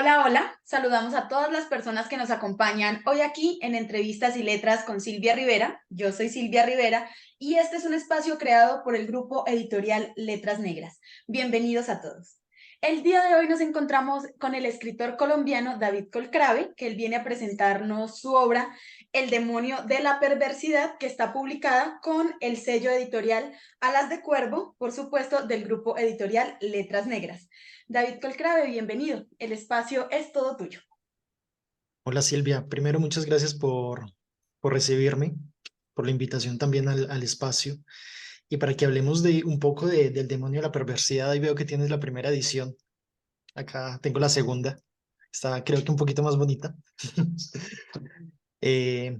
Hola, hola. Saludamos a todas las personas que nos acompañan hoy aquí en Entrevistas y Letras con Silvia Rivera. Yo soy Silvia Rivera y este es un espacio creado por el grupo editorial Letras Negras. Bienvenidos a todos. El día de hoy nos encontramos con el escritor colombiano David Colcrave, que él viene a presentarnos su obra El demonio de la perversidad, que está publicada con el sello editorial Alas de Cuervo, por supuesto, del grupo editorial Letras Negras. David Colcrave, bienvenido. El espacio es todo tuyo. Hola Silvia, primero muchas gracias por recibirme, por la invitación también al espacio y para que hablemos de un poco del demonio de la perversidad. Ahí veo que tienes la primera edición, acá tengo la segunda, está creo que un poquito más bonita. Eh,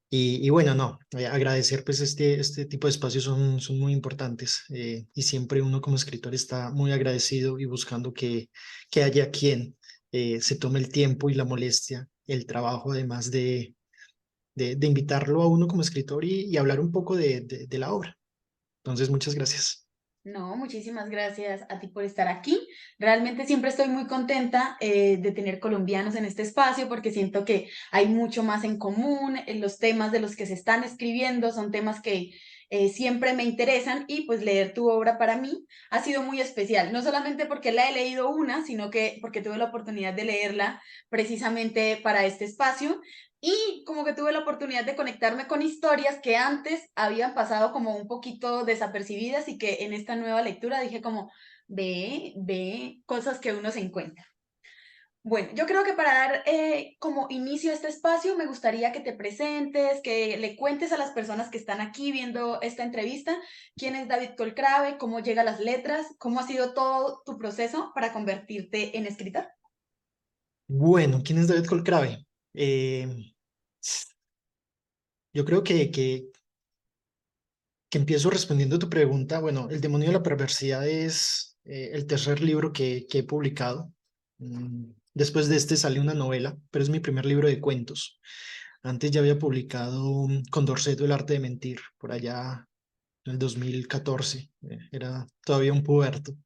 y bueno, no, agradecer pues este tipo de espacios son muy importantes y siempre uno como escritor está muy agradecido y buscando que haya quien se tome el tiempo y la molestia, el trabajo además de invitarlo a uno como escritor y hablar un poco de la obra. Entonces, muchas gracias. No, muchísimas gracias a ti por estar aquí. Realmente siempre estoy muy contenta de tener colombianos en este espacio porque siento que hay mucho más en común. Los temas de los que se están escribiendo son temas que siempre me interesan y pues leer tu obra para mí ha sido muy especial. No solamente porque la he leído una, sino que porque tuve la oportunidad de leerla precisamente para este espacio. Y como que tuve la oportunidad de conectarme con historias que antes habían pasado como un poquito desapercibidas y que en esta nueva lectura dije como, ve, cosas que uno se encuentra. Bueno, yo creo que para dar como inicio a este espacio me gustaría que te presentes, que le cuentes a las personas que están aquí viendo esta entrevista quién es David Colcrave, cómo llega a las letras, cómo ha sido todo tu proceso para convertirte en escritor. Bueno, ¿quién es David Colcrave? Yo creo que empiezo respondiendo a tu pregunta. Bueno, El demonio de la perversidad es el tercer libro que he publicado. Después de este sale una novela, pero es mi primer libro de cuentos. Antes ya había publicado Condorcet, el arte de mentir, por allá en el 2014. Era todavía un puberto.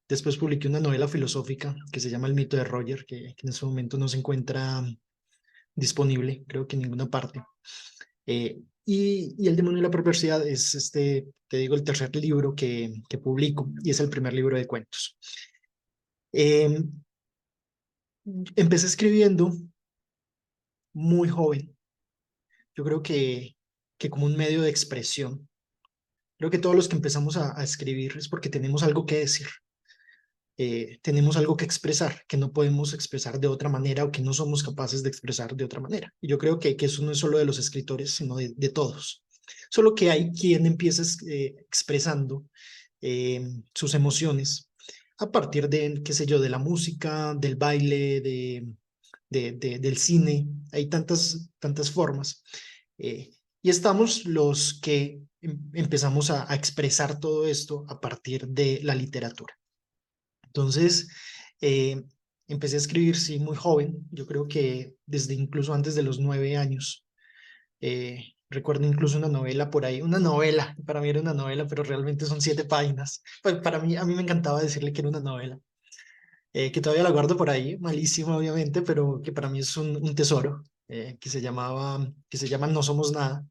Después publiqué una novela filosófica que se llama El mito de Roger, que en ese momento no se encuentra disponible, creo que en ninguna parte. Y El demonio de la perversidad es te digo, el tercer libro que publico y es el primer libro de cuentos. Eh, Empecé escribiendo muy joven, yo creo que como un medio de expresión. Creo que todos los que empezamos a escribir es porque tenemos algo que decir, tenemos algo que expresar, que no podemos expresar de otra manera o que no somos capaces de expresar de otra manera. Y yo creo que eso no es solo de los escritores, sino de todos. Solo que hay quien empieza expresando sus emociones a partir de, qué sé yo, de la música, del baile, del cine. Hay tantas formas. Y estamos los que empezamos a expresar todo esto a partir de la literatura. Entonces, eh, empecé a escribir, sí, muy joven. Yo creo que desde incluso antes de los 9 años. Recuerdo incluso una novela por ahí, una novela, para mí era una novela, pero realmente son 7 páginas. Pues para mí, a mí me encantaba decirle que era una novela, que todavía la guardo por ahí, malísima obviamente, pero que para mí es un tesoro, que se llama No Somos Nada.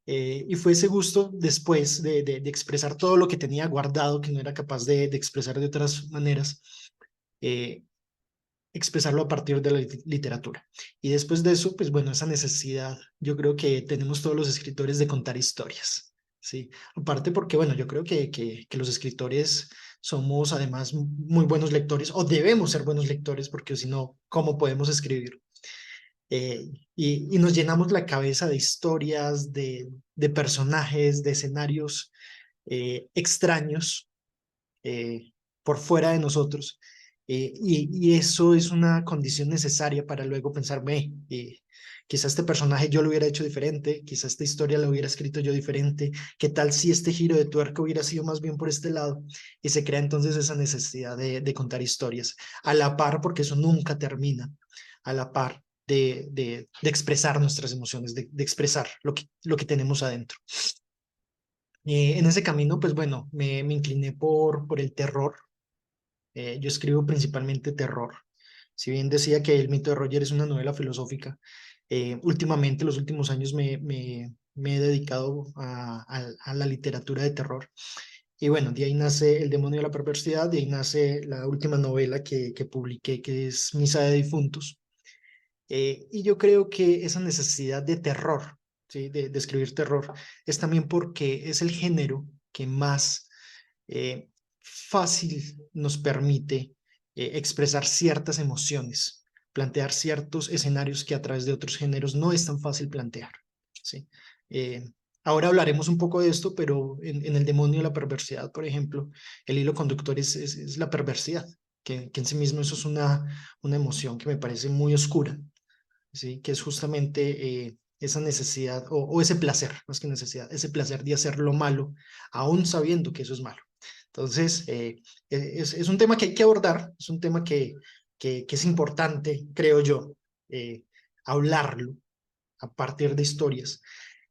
Y fue ese gusto después de expresar todo lo que tenía guardado, que no era capaz de expresar de otras maneras, eh, expresarlo a partir de la literatura. Y después de eso, pues bueno, esa necesidad, yo creo que tenemos todos los escritores de contar historias, ¿sí? Aparte porque, bueno, yo creo que los escritores somos además muy buenos lectores, o debemos ser buenos lectores, porque si no, ¿cómo podemos escribir? Y nos llenamos la cabeza de historias, de personajes, de escenarios extraños por fuera de nosotros. Y eso es una condición necesaria para luego pensar, quizá este personaje yo lo hubiera hecho diferente, quizá esta historia la hubiera escrito yo diferente, qué tal si este giro de tuerca hubiera sido más bien por este lado. Y se crea entonces esa necesidad de contar historias, a la par, porque eso nunca termina, a la par de expresar nuestras emociones, de expresar lo que tenemos adentro. En ese camino, pues bueno, me incliné por el terror. Yo escribo principalmente terror. Si bien decía que El mito de Roger es una novela filosófica, últimamente, los últimos años, me he dedicado a la literatura de terror. Y bueno, de ahí nace El demonio de la perversidad, de ahí nace la última novela que publiqué, que es Misa de Difuntos. Y yo creo que esa necesidad de terror, ¿sí? De escribir terror, es también porque es el género que más fácil nos permite expresar ciertas emociones, plantear ciertos escenarios que a través de otros géneros no es tan fácil plantear, ¿sí? Eh, Ahora hablaremos un poco de esto, pero en El demonio de la perversidad, por ejemplo, el hilo conductor es la perversidad, que en sí mismo eso es una emoción que me parece muy oscura, ¿sí? Que es justamente esa necesidad o ese placer, más que necesidad, ese placer de hacer lo malo, aún sabiendo que eso es malo. Entonces, es un tema que hay que abordar, es un tema que es importante, creo yo, hablarlo a partir de historias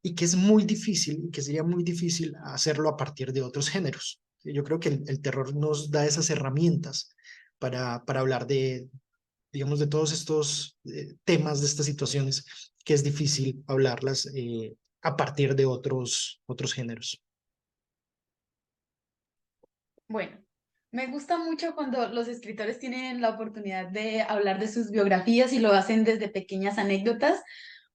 y que es muy difícil, y que sería muy difícil hacerlo a partir de otros géneros. Yo creo que el terror nos da esas herramientas para hablar digamos, de todos estos temas, de estas situaciones, que es difícil hablarlas a partir de otros géneros. Bueno, me gusta mucho cuando los escritores tienen la oportunidad de hablar de sus biografías y lo hacen desde pequeñas anécdotas,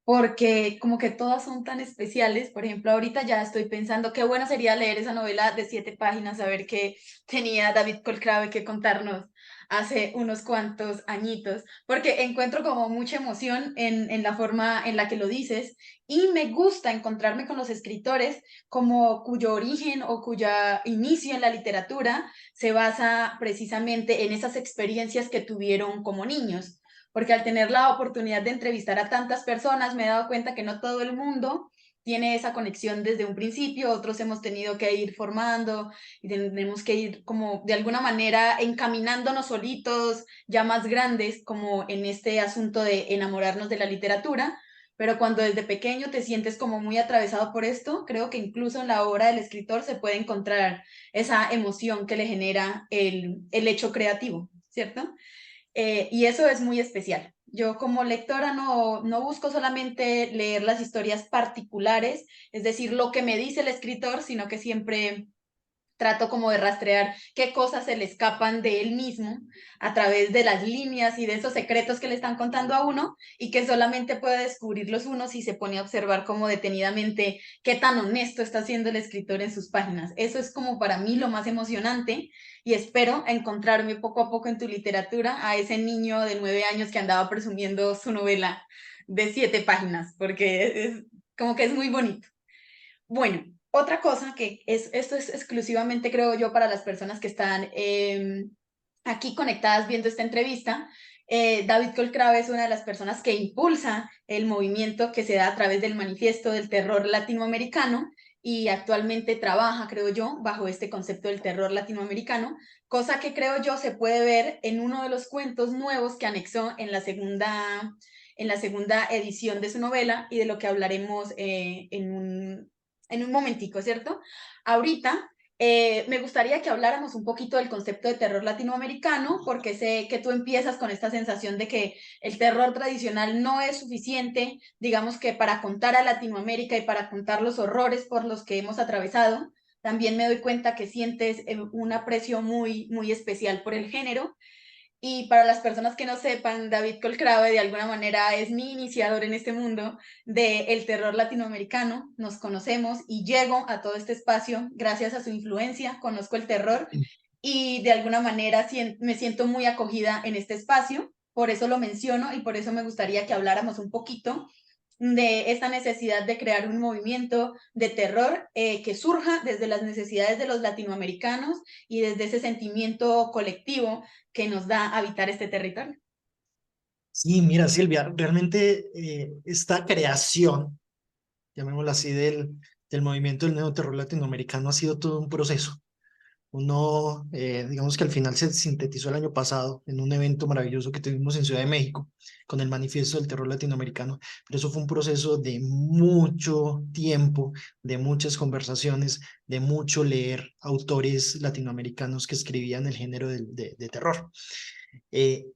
porque como que todas son tan especiales. Por ejemplo, ahorita ya estoy pensando qué bueno sería leer esa novela de 7 páginas, saber qué tenía David Colcrave que contarnos hace unos cuantos añitos, porque encuentro como mucha emoción en la forma en la que lo dices y me gusta encontrarme con los escritores como cuyo origen o cuya inicio en la literatura se basa precisamente en esas experiencias que tuvieron como niños, porque al tener la oportunidad de entrevistar a tantas personas me he dado cuenta que no todo el mundo tiene esa conexión desde un principio, otros hemos tenido que ir formando y tenemos que ir como de alguna manera encaminándonos solitos, ya más grandes, como en este asunto de enamorarnos de la literatura, pero cuando desde pequeño te sientes como muy atravesado por esto, creo que incluso en la obra del escritor se puede encontrar esa emoción que le genera el hecho creativo, ¿cierto? Y eso es muy especial. Yo como lectora no busco solamente leer las historias particulares, es decir, lo que me dice el escritor, sino que siempre trato como de rastrear qué cosas se le escapan de él mismo a través de las líneas y de esos secretos que le están contando a uno y que solamente puede descubrirlos uno si se pone a observar como detenidamente qué tan honesto está siendo el escritor en sus páginas. Eso es como para mí lo más emocionante y espero encontrarme poco a poco en tu literatura a ese niño de 9 años que andaba presumiendo su novela de 7 páginas, porque es como que es muy bonito. Bueno, otra cosa que esto es exclusivamente, creo yo, para las personas que están aquí conectadas viendo esta entrevista. David Colcrave es una de las personas que impulsa el movimiento que se da a través del Manifiesto del Terror Latinoamericano y actualmente trabaja, creo yo, bajo este concepto del terror latinoamericano, cosa que creo yo se puede ver en uno de los cuentos nuevos que anexó en la segunda edición de su novela y de lo que hablaremos en un momentico, ¿cierto? Ahorita me gustaría que habláramos un poquito del concepto de terror latinoamericano, porque sé que tú empiezas con esta sensación de que el terror tradicional no es suficiente, digamos que para contar a Latinoamérica y para contar los horrores por los que hemos atravesado. También me doy cuenta que sientes un aprecio muy, muy especial por el género y para las personas que no sepan, David Colcrave de alguna manera es mi iniciador en este mundo del terror latinoamericano. Nos conocemos y llego a todo este espacio gracias a su influencia, conozco el terror y de alguna manera me siento muy acogida en este espacio. Por eso lo menciono y por eso me gustaría que habláramos un poquito de esta necesidad de crear un movimiento de terror que surja desde las necesidades de los latinoamericanos y desde ese sentimiento colectivo que nos da habitar este territorio. Sí, mira, Silvia, realmente esta creación, llamémoslo así, del movimiento del neoterror latinoamericano ha sido todo un proceso. Uno, digamos que al final se sintetizó el año pasado en un evento maravilloso que tuvimos en Ciudad de México con el Manifiesto del Terror Latinoamericano, pero eso fue un proceso de mucho tiempo, de muchas conversaciones, de mucho leer autores latinoamericanos que escribían el género de terror. Eh,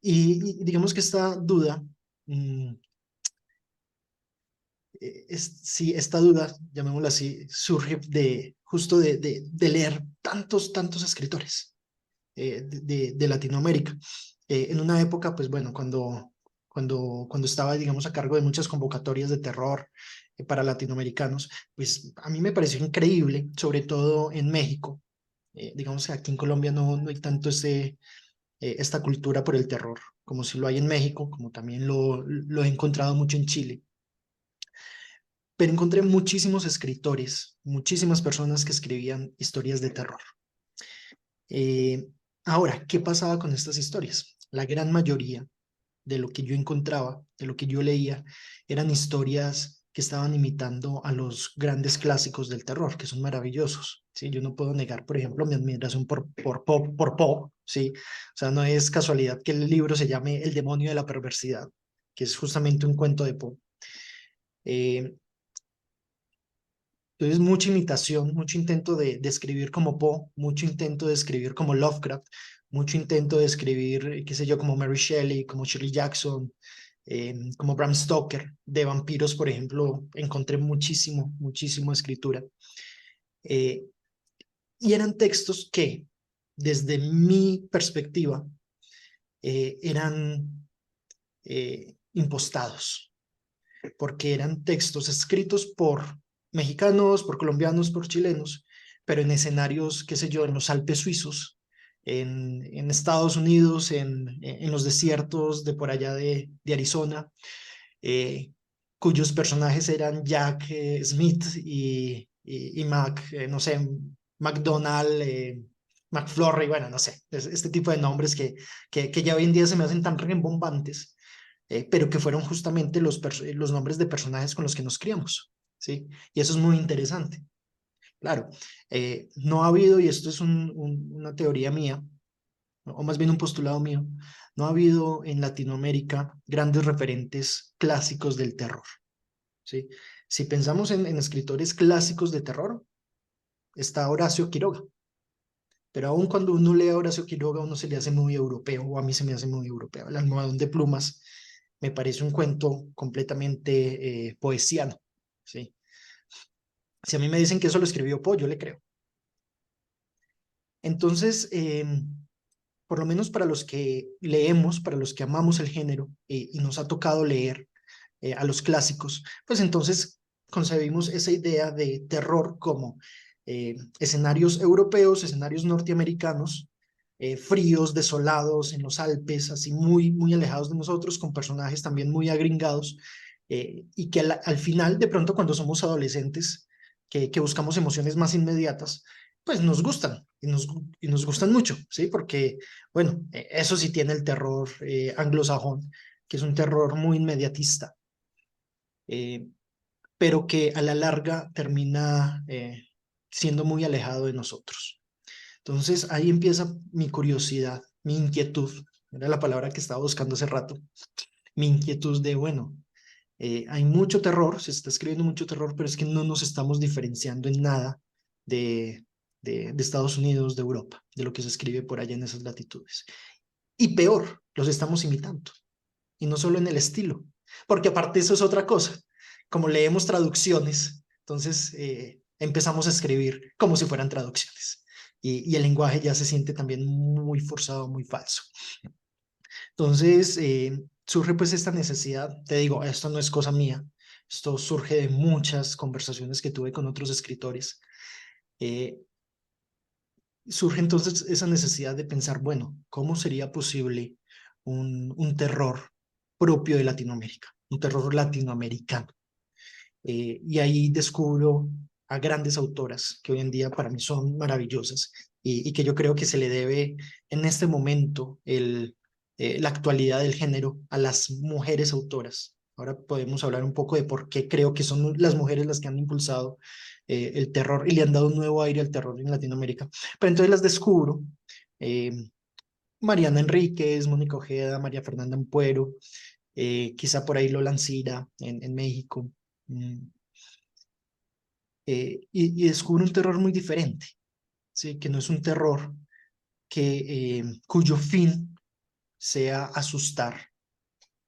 Y digamos que esta duda, mm, sí, esta duda, llamémosla así, surge de justo de leer tantos escritores de Latinoamérica. En una época, pues bueno, cuando estaba, digamos, a cargo de muchas convocatorias de terror para latinoamericanos, pues a mí me pareció increíble, sobre todo en México. Digamos que aquí en Colombia no hay tanto esta cultura por el terror, como si lo hay en México, como también lo he encontrado mucho en Chile. Pero encontré muchísimos escritores, muchísimas personas que escribían historias de terror. Eh, Ahora, ¿qué pasaba con estas historias? La gran mayoría de lo que yo encontraba, de lo que yo leía, eran historias que estaban imitando a los grandes clásicos del terror, que son maravillosos. ¿Sí? Yo no puedo negar, por ejemplo, mi admiración por Poe. ¿Sí? O sea, no es casualidad que el libro se llame El demonio de la perversidad, que es justamente un cuento de Poe. Eh, Entonces, mucha imitación, mucho intento de escribir como Poe, mucho intento de escribir como Lovecraft, mucho intento de escribir, qué sé yo, como Mary Shelley, como Shirley Jackson, como Bram Stoker. De vampiros, por ejemplo, encontré muchísimo escritura. Eh, y eran textos que, desde mi perspectiva, eran impostados, porque eran textos escritos por mexicanos, por colombianos, por chilenos, pero en escenarios, qué sé yo, en los Alpes suizos, en Estados Unidos, en los desiertos de por allá de Arizona, eh, cuyos personajes eran Jack Smith y Mac, no sé, McDonald, McFlurry, bueno, no sé, este tipo de nombres que ya hoy en día se me hacen tan rimbombantes, pero que fueron justamente los nombres de personajes con los que nos criamos, ¿sí? Y eso es muy interesante. Claro, no ha habido, y esto es una teoría mía, o más bien un postulado mío, no ha habido en Latinoamérica grandes referentes clásicos del terror, ¿sí? Si pensamos en escritores clásicos de terror, está Horacio Quiroga, pero aun cuando uno lee a Horacio Quiroga, uno se le hace muy europeo, o a mí se me hace muy europeo. El almohadón de plumas me parece un cuento completamente poesiano, ¿sí? Si a mí me dicen que eso lo escribió Poe, yo le creo. Entonces, por lo menos para los que leemos, para los que amamos el género y nos ha tocado leer a los clásicos, pues entonces concebimos esa idea de terror como escenarios europeos, escenarios norteamericanos, fríos, desolados en los Alpes, así muy alejados de nosotros, con personajes también muy agringados, y que al final, de pronto, cuando somos adolescentes, que buscamos emociones más inmediatas, pues nos gustan y nos gustan mucho, ¿sí? Porque, bueno, eso sí tiene el terror anglosajón, que es un terror muy inmediatista, eh, pero que a la larga termina siendo muy alejado de nosotros. Entonces ahí empieza mi curiosidad, mi inquietud, era la palabra que estaba buscando hace rato, mi inquietud de, bueno, hay mucho terror, se está escribiendo mucho terror, pero es que no nos estamos diferenciando en nada de, de Estados Unidos, de Europa, de lo que se escribe por allá en esas latitudes. Y peor, los estamos imitando, y no solo en el estilo, porque aparte eso es otra cosa, como leemos traducciones, entonces empezamos a escribir como si fueran traducciones, y el lenguaje ya se siente también muy forzado, muy falso. Entonces, surge pues esta necesidad, te digo, esto no es cosa mía, esto surge de muchas conversaciones que tuve con otros escritores. Eh, Surge entonces esa necesidad de pensar, bueno, ¿cómo sería posible un terror propio de Latinoamérica, un terror latinoamericano? Y ahí descubro a grandes autoras que hoy en día para mí son maravillosas y que yo creo que se le debe en este momento la actualidad del género a las mujeres autoras. Ahora podemos hablar un poco de por qué creo que son las mujeres las que han impulsado el terror y le han dado un nuevo aire al terror en Latinoamérica. Pero entonces las descubro. eh, Mariana Enríquez, Mónica Ojeda, María Fernanda Ampuero, quizá por ahí Lola Ancira en México. mm, y descubre un terror muy diferente, ¿sí? Que no es un terror cuyo fin sea asustar,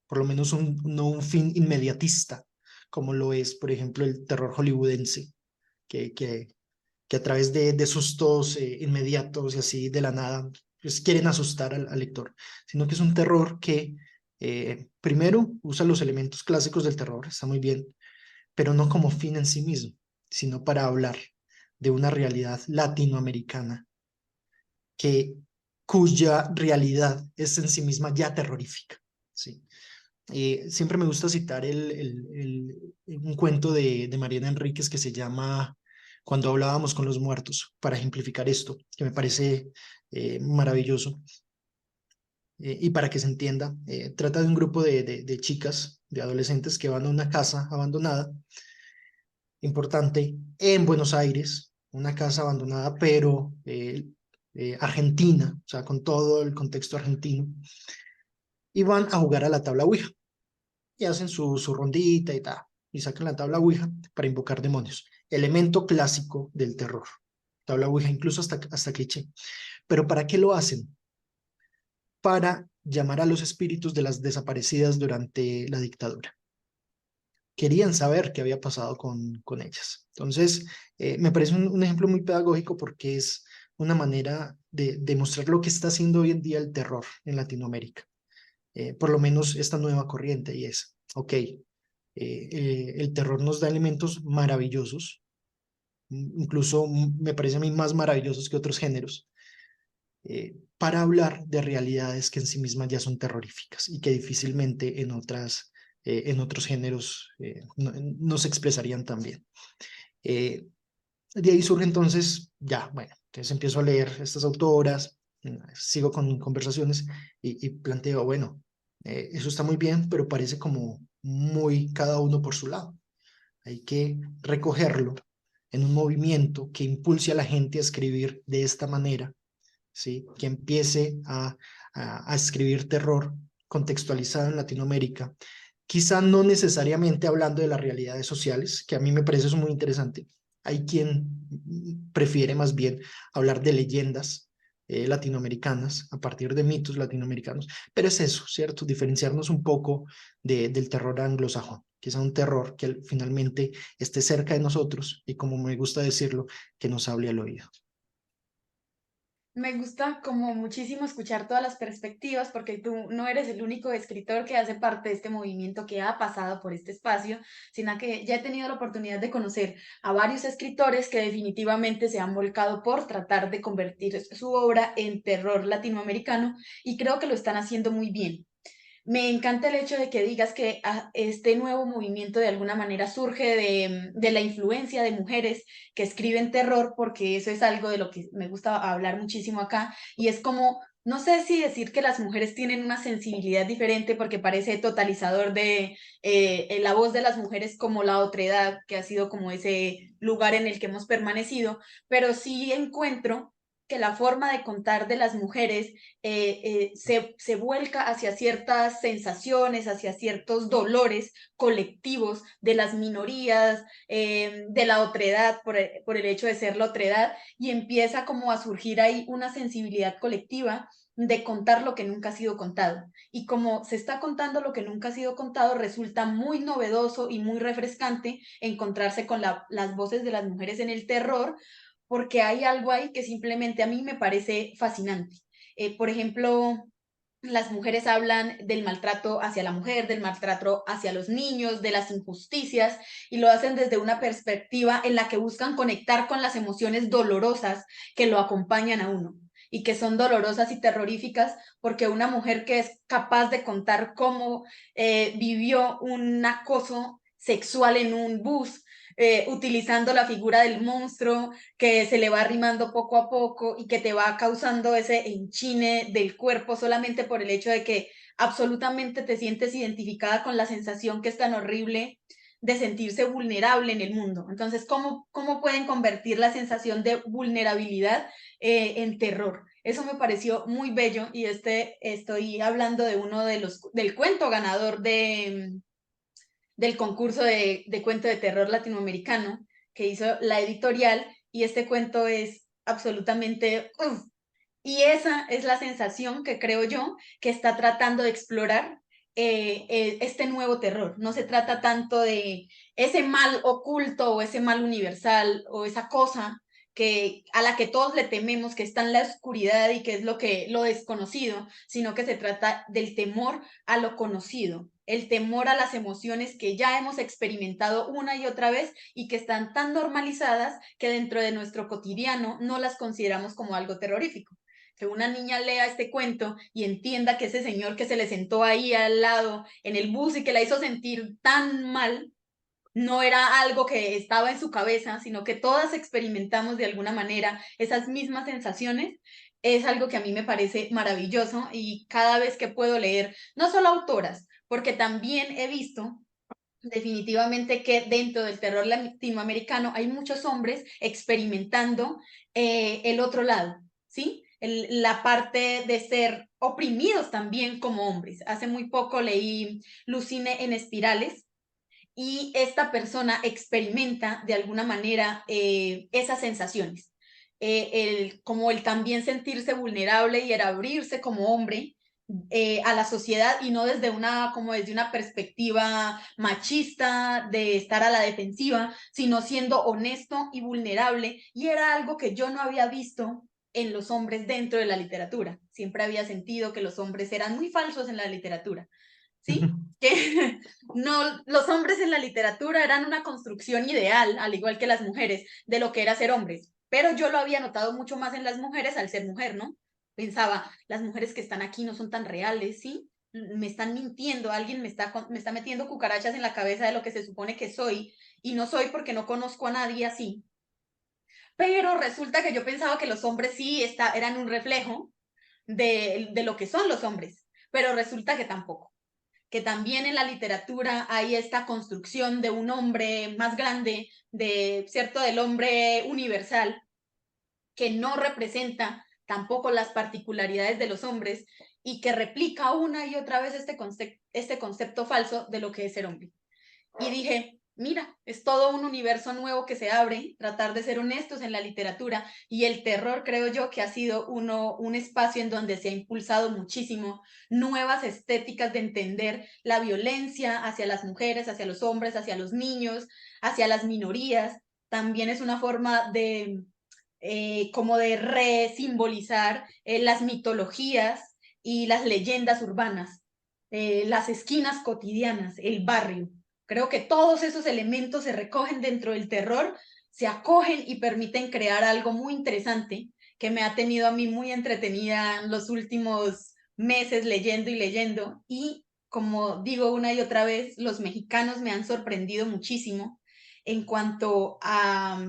por lo menos no un fin inmediatista, como lo es, por ejemplo, el terror hollywoodense, que, que, que a través de sustos inmediatos y así de la nada, pues quieren asustar al lector, sino que es un terror que primero usa los elementos clásicos del terror, está muy bien, pero no como fin en sí mismo, sino para hablar de una realidad latinoamericana que, cuya realidad es en sí misma ya terrorífica, ¿sí? Siempre me gusta citar un cuento de Mariana Enríquez que se llama Cuando hablábamos con los muertos, para ejemplificar esto, que me parece maravilloso. Y para que se entienda, trata de un grupo de chicas, de adolescentes que van a una casa abandonada, importante, en Buenos Aires, una casa abandonada, pero argentina, o sea, con todo el contexto argentino, y van a jugar a la tabla Ouija y hacen su rondita y tal, y sacan la tabla Ouija para invocar demonios. Elemento clásico del terror. Tabla Ouija, incluso hasta cliché. Pero ¿para qué lo hacen? Para llamar a los espíritus de las desaparecidas durante la dictadura. Querían saber qué había pasado con ellas. Entonces, me parece un ejemplo muy pedagógico porque es una manera de mostrar lo que está haciendo hoy en día el terror en Latinoamérica. Por lo menos esta nueva corriente, y es, ok, el terror nos da elementos maravillosos, incluso me parece a mí más maravillosos que otros géneros, para hablar de realidades que en sí mismas ya son terroríficas y que difícilmente en otros géneros no se expresarían tan bien. Eh, de ahí surge entonces, ya, bueno, entonces empiezo a leer estas autoras, sigo con conversaciones y planteo, bueno, eso está muy bien, pero parece como muy cada uno por su lado. Hay que recogerlo en un movimiento que impulse a la gente a escribir de esta manera, ¿sí? Que empiece a escribir terror contextualizado en Latinoamérica, quizá no necesariamente hablando de las realidades sociales, que a mí me parece eso muy interesante. Hay quien prefiere más bien hablar de leyendas latinoamericanas a partir de mitos latinoamericanos, pero es eso, ¿cierto? Diferenciarnos un poco del terror anglosajón, quizá un terror que finalmente esté cerca de nosotros y, como me gusta decirlo, que nos hable al oído. Me gusta como muchísimo escuchar todas las perspectivas porque tú no eres el único escritor que hace parte de este movimiento que ha pasado por este espacio, sino que ya he tenido la oportunidad de conocer a varios escritores que definitivamente se han volcado por tratar de convertir su obra en terror latinoamericano y creo que lo están haciendo muy bien. Me encanta el hecho de que digas que este nuevo movimiento de alguna manera surge de la influencia de mujeres que escriben terror, porque eso es algo de lo que me gusta hablar muchísimo acá, y es como, no sé si decir que las mujeres tienen una sensibilidad diferente, porque parece totalizador de la voz de las mujeres como la otredad, que ha sido como ese lugar en el que hemos permanecido, pero sí encuentro que la forma de contar de las mujeres se vuelca hacia ciertas sensaciones, hacia ciertos dolores colectivos de las minorías, de la otredad, por el hecho de ser la otredad, y empieza como a surgir ahí una sensibilidad colectiva de contar lo que nunca ha sido contado. Y como se está contando lo que nunca ha sido contado, resulta muy novedoso y muy refrescante encontrarse con las voces de las mujeres en el terror, porque hay algo ahí que simplemente a mí me parece fascinante. Por ejemplo, las mujeres hablan del maltrato hacia la mujer, del maltrato hacia los niños, de las injusticias, y lo hacen desde una perspectiva en la que buscan conectar con las emociones dolorosas que lo acompañan a uno y que son dolorosas y terroríficas, porque una mujer que es capaz de contar cómo vivió un acoso sexual en un bus, utilizando la figura del monstruo que se le va arrimando poco a poco y que te va causando ese enchine del cuerpo solamente por el hecho de que absolutamente te sientes identificada con la sensación que es tan horrible de sentirse vulnerable en el mundo. Entonces, ¿cómo pueden convertir la sensación de vulnerabilidad en terror? Eso me pareció muy bello y estoy hablando de uno del cuento ganador del concurso de cuento de terror latinoamericano que hizo la editorial, y este cuento es absolutamente Y esa es la sensación que creo yo que está tratando de explorar este nuevo terror. No se trata tanto de ese mal oculto o ese mal universal o esa cosa a la que todos le tememos, que está en la oscuridad y que es lo desconocido, sino que se trata del temor a lo conocido, el temor a las emociones que ya hemos experimentado una y otra vez y que están tan normalizadas que dentro de nuestro cotidiano no las consideramos como algo terrorífico. Que una niña lea este cuento y entienda que ese señor que se le sentó ahí al lado en el bus y que la hizo sentir tan mal, no era algo que estaba en su cabeza, sino que todas experimentamos de alguna manera esas mismas sensaciones, es algo que a mí me parece maravilloso y cada vez que puedo leer, no solo autoras, porque también he visto definitivamente que dentro del terror latinoamericano hay muchos hombres experimentando el otro lado, ¿sí? La parte de ser oprimidos también como hombres. Hace muy poco leí Lucine en Espirales y esta persona experimenta de alguna manera esas sensaciones. Como el también sentirse vulnerable y el abrirse como hombre a la sociedad y no desde como desde una perspectiva machista de estar a la defensiva, sino siendo honesto y vulnerable. Y era algo que yo no había visto en los hombres dentro de la literatura. Siempre había sentido que los hombres eran muy falsos en la literatura. ¿Sí? Que no, los hombres en la literatura eran una construcción ideal, al igual que las mujeres, de lo que era ser hombres. Pero yo lo había notado mucho más en las mujeres al ser mujer, ¿no? Pensaba, las mujeres que están aquí no son tan reales, ¿sí? Me están mintiendo, alguien me está metiendo cucarachas en la cabeza de lo que se supone que soy, y no soy porque no conozco a nadie así. Pero resulta que yo pensaba que los hombres sí eran un reflejo de lo que son los hombres, pero resulta que tampoco, que también en la literatura hay esta construcción de un hombre más grande, ¿cierto? Del hombre universal, que no representa tampoco las particularidades de los hombres y que replica una y otra vez este concepto falso de lo que es ser hombre. Y dije, mira, es todo un universo nuevo que se abre, tratar de ser honestos en la literatura y el terror creo yo que ha sido un espacio en donde se ha impulsado muchísimo nuevas estéticas de entender la violencia hacia las mujeres, hacia los hombres, hacia los niños, hacia las minorías. También es una forma de como de resimbolizar las mitologías y las leyendas urbanas, las esquinas cotidianas, el barrio. Creo que todos esos elementos se recogen dentro del terror, se acogen y permiten crear algo muy interesante que me ha tenido a mí muy entretenida los últimos meses leyendo y leyendo. Y como digo una y otra vez, los mexicanos me han sorprendido muchísimo en cuanto a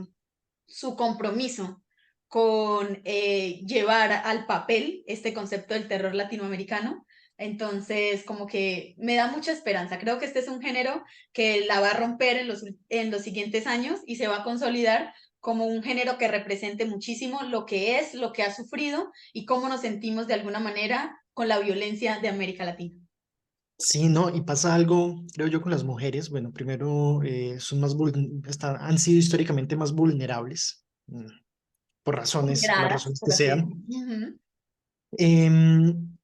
su compromiso con llevar al papel este concepto del terror latinoamericano. Entonces, como que me da mucha esperanza. Creo que este es un género que la va a romper en los siguientes años y se va a consolidar como un género que represente muchísimo lo que es, lo que ha sufrido y cómo nos sentimos de alguna manera con la violencia de América Latina. Sí, no, y pasa algo, creo yo, con las mujeres. Bueno, primero, son han sido históricamente más vulnerables, por las Ponderadas, razones que por así sean. decirlo. Ujú. Em,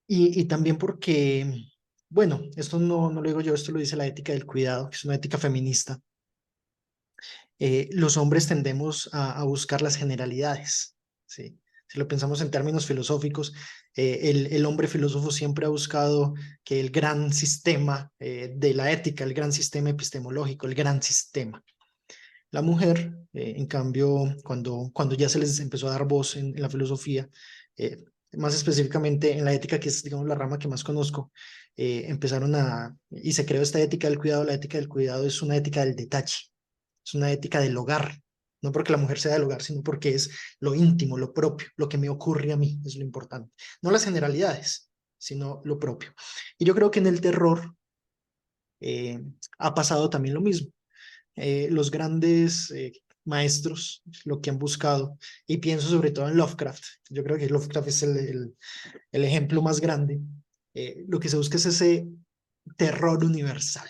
y también porque, bueno, esto no lo digo yo, esto lo dice la ética del cuidado, que es una ética feminista. Los hombres tendemos a buscar las generalidades, ¿sí? Si lo pensamos en términos filosóficos, el hombre filósofo siempre ha buscado que el gran sistema de la ética, el gran sistema epistemológico, el gran sistema. La mujer, en cambio, cuando ya se les empezó a dar voz en la filosofía, eh, más específicamente en la ética, que es, digamos, la rama que más conozco, y se creó esta ética del cuidado. La ética del cuidado es una ética del detalle, es una ética del hogar, no porque la mujer sea del hogar, sino porque es lo íntimo, lo propio, lo que me ocurre a mí, es lo importante. No las generalidades, sino lo propio. Y yo creo que en el terror eh, ha pasado también lo mismo. Los grandes maestros, lo que han buscado, y pienso sobre todo en Lovecraft, yo creo que Lovecraft es el ejemplo más grande. Lo que se busca es ese terror universal,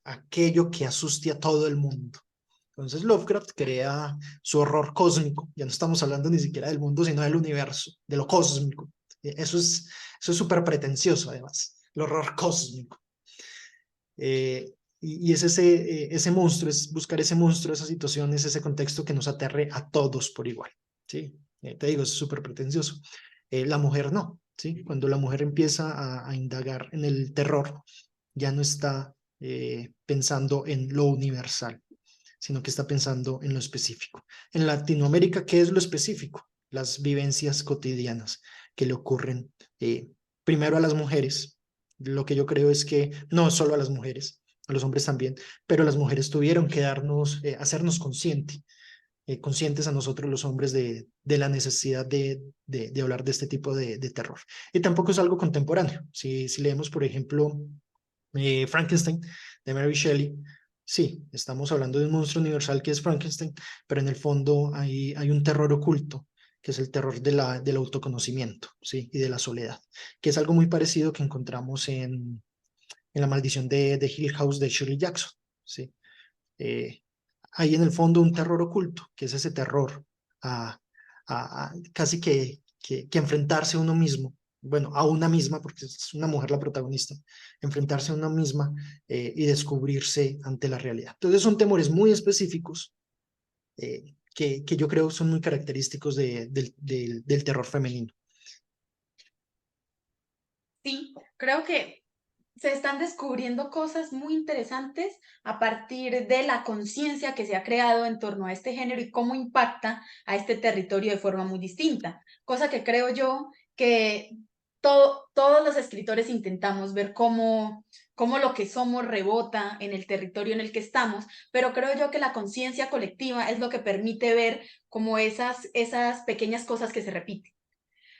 aquello que asuste a todo el mundo. Entonces Lovecraft crea su horror cósmico, ya no estamos hablando ni siquiera del mundo, sino del universo, de lo cósmico. Eso es súper pretencioso además, el horror cósmico. Y es ese monstruo, es buscar ese monstruo, esas situaciones, ese contexto que nos aterre a todos por igual, ¿sí? Te digo, es súper pretencioso. La mujer no, ¿sí? Cuando la mujer empieza a indagar en el terror, ya no está pensando en lo universal, sino que está pensando en lo específico. En Latinoamérica, ¿qué es lo específico? Las vivencias cotidianas que le ocurren primero a las mujeres. Lo que yo creo es que no solo a las mujeres, a los hombres también, pero las mujeres tuvieron que hacernos conscientes a nosotros los hombres de la necesidad de hablar de este tipo de terror. Y tampoco es algo contemporáneo. Si leemos, por ejemplo, Frankenstein de Mary Shelley, sí, estamos hablando de un monstruo universal que es Frankenstein, pero en el fondo hay un terror oculto, que es el terror del autoconocimiento, ¿sí? Y de la soledad, que es algo muy parecido que encontramos en La maldición de Hill House de Shirley Jackson, ¿sí? Eh, Hay en el fondo un terror oculto, que es ese terror a, a casi que enfrentarse a uno mismo, bueno, a una misma, porque es una mujer la protagonista, enfrentarse a una misma y descubrirse ante la realidad. Entonces son temores muy específicos que yo creo son muy característicos del terror femenino. Sí, creo que se están descubriendo cosas muy interesantes a partir de la conciencia que se ha creado en torno a este género y cómo impacta a este territorio de forma muy distinta. Cosa que creo yo que todos los escritores intentamos ver cómo lo que somos rebota en el territorio en el que estamos, pero creo yo que la conciencia colectiva es lo que permite ver como esas pequeñas cosas que se repiten.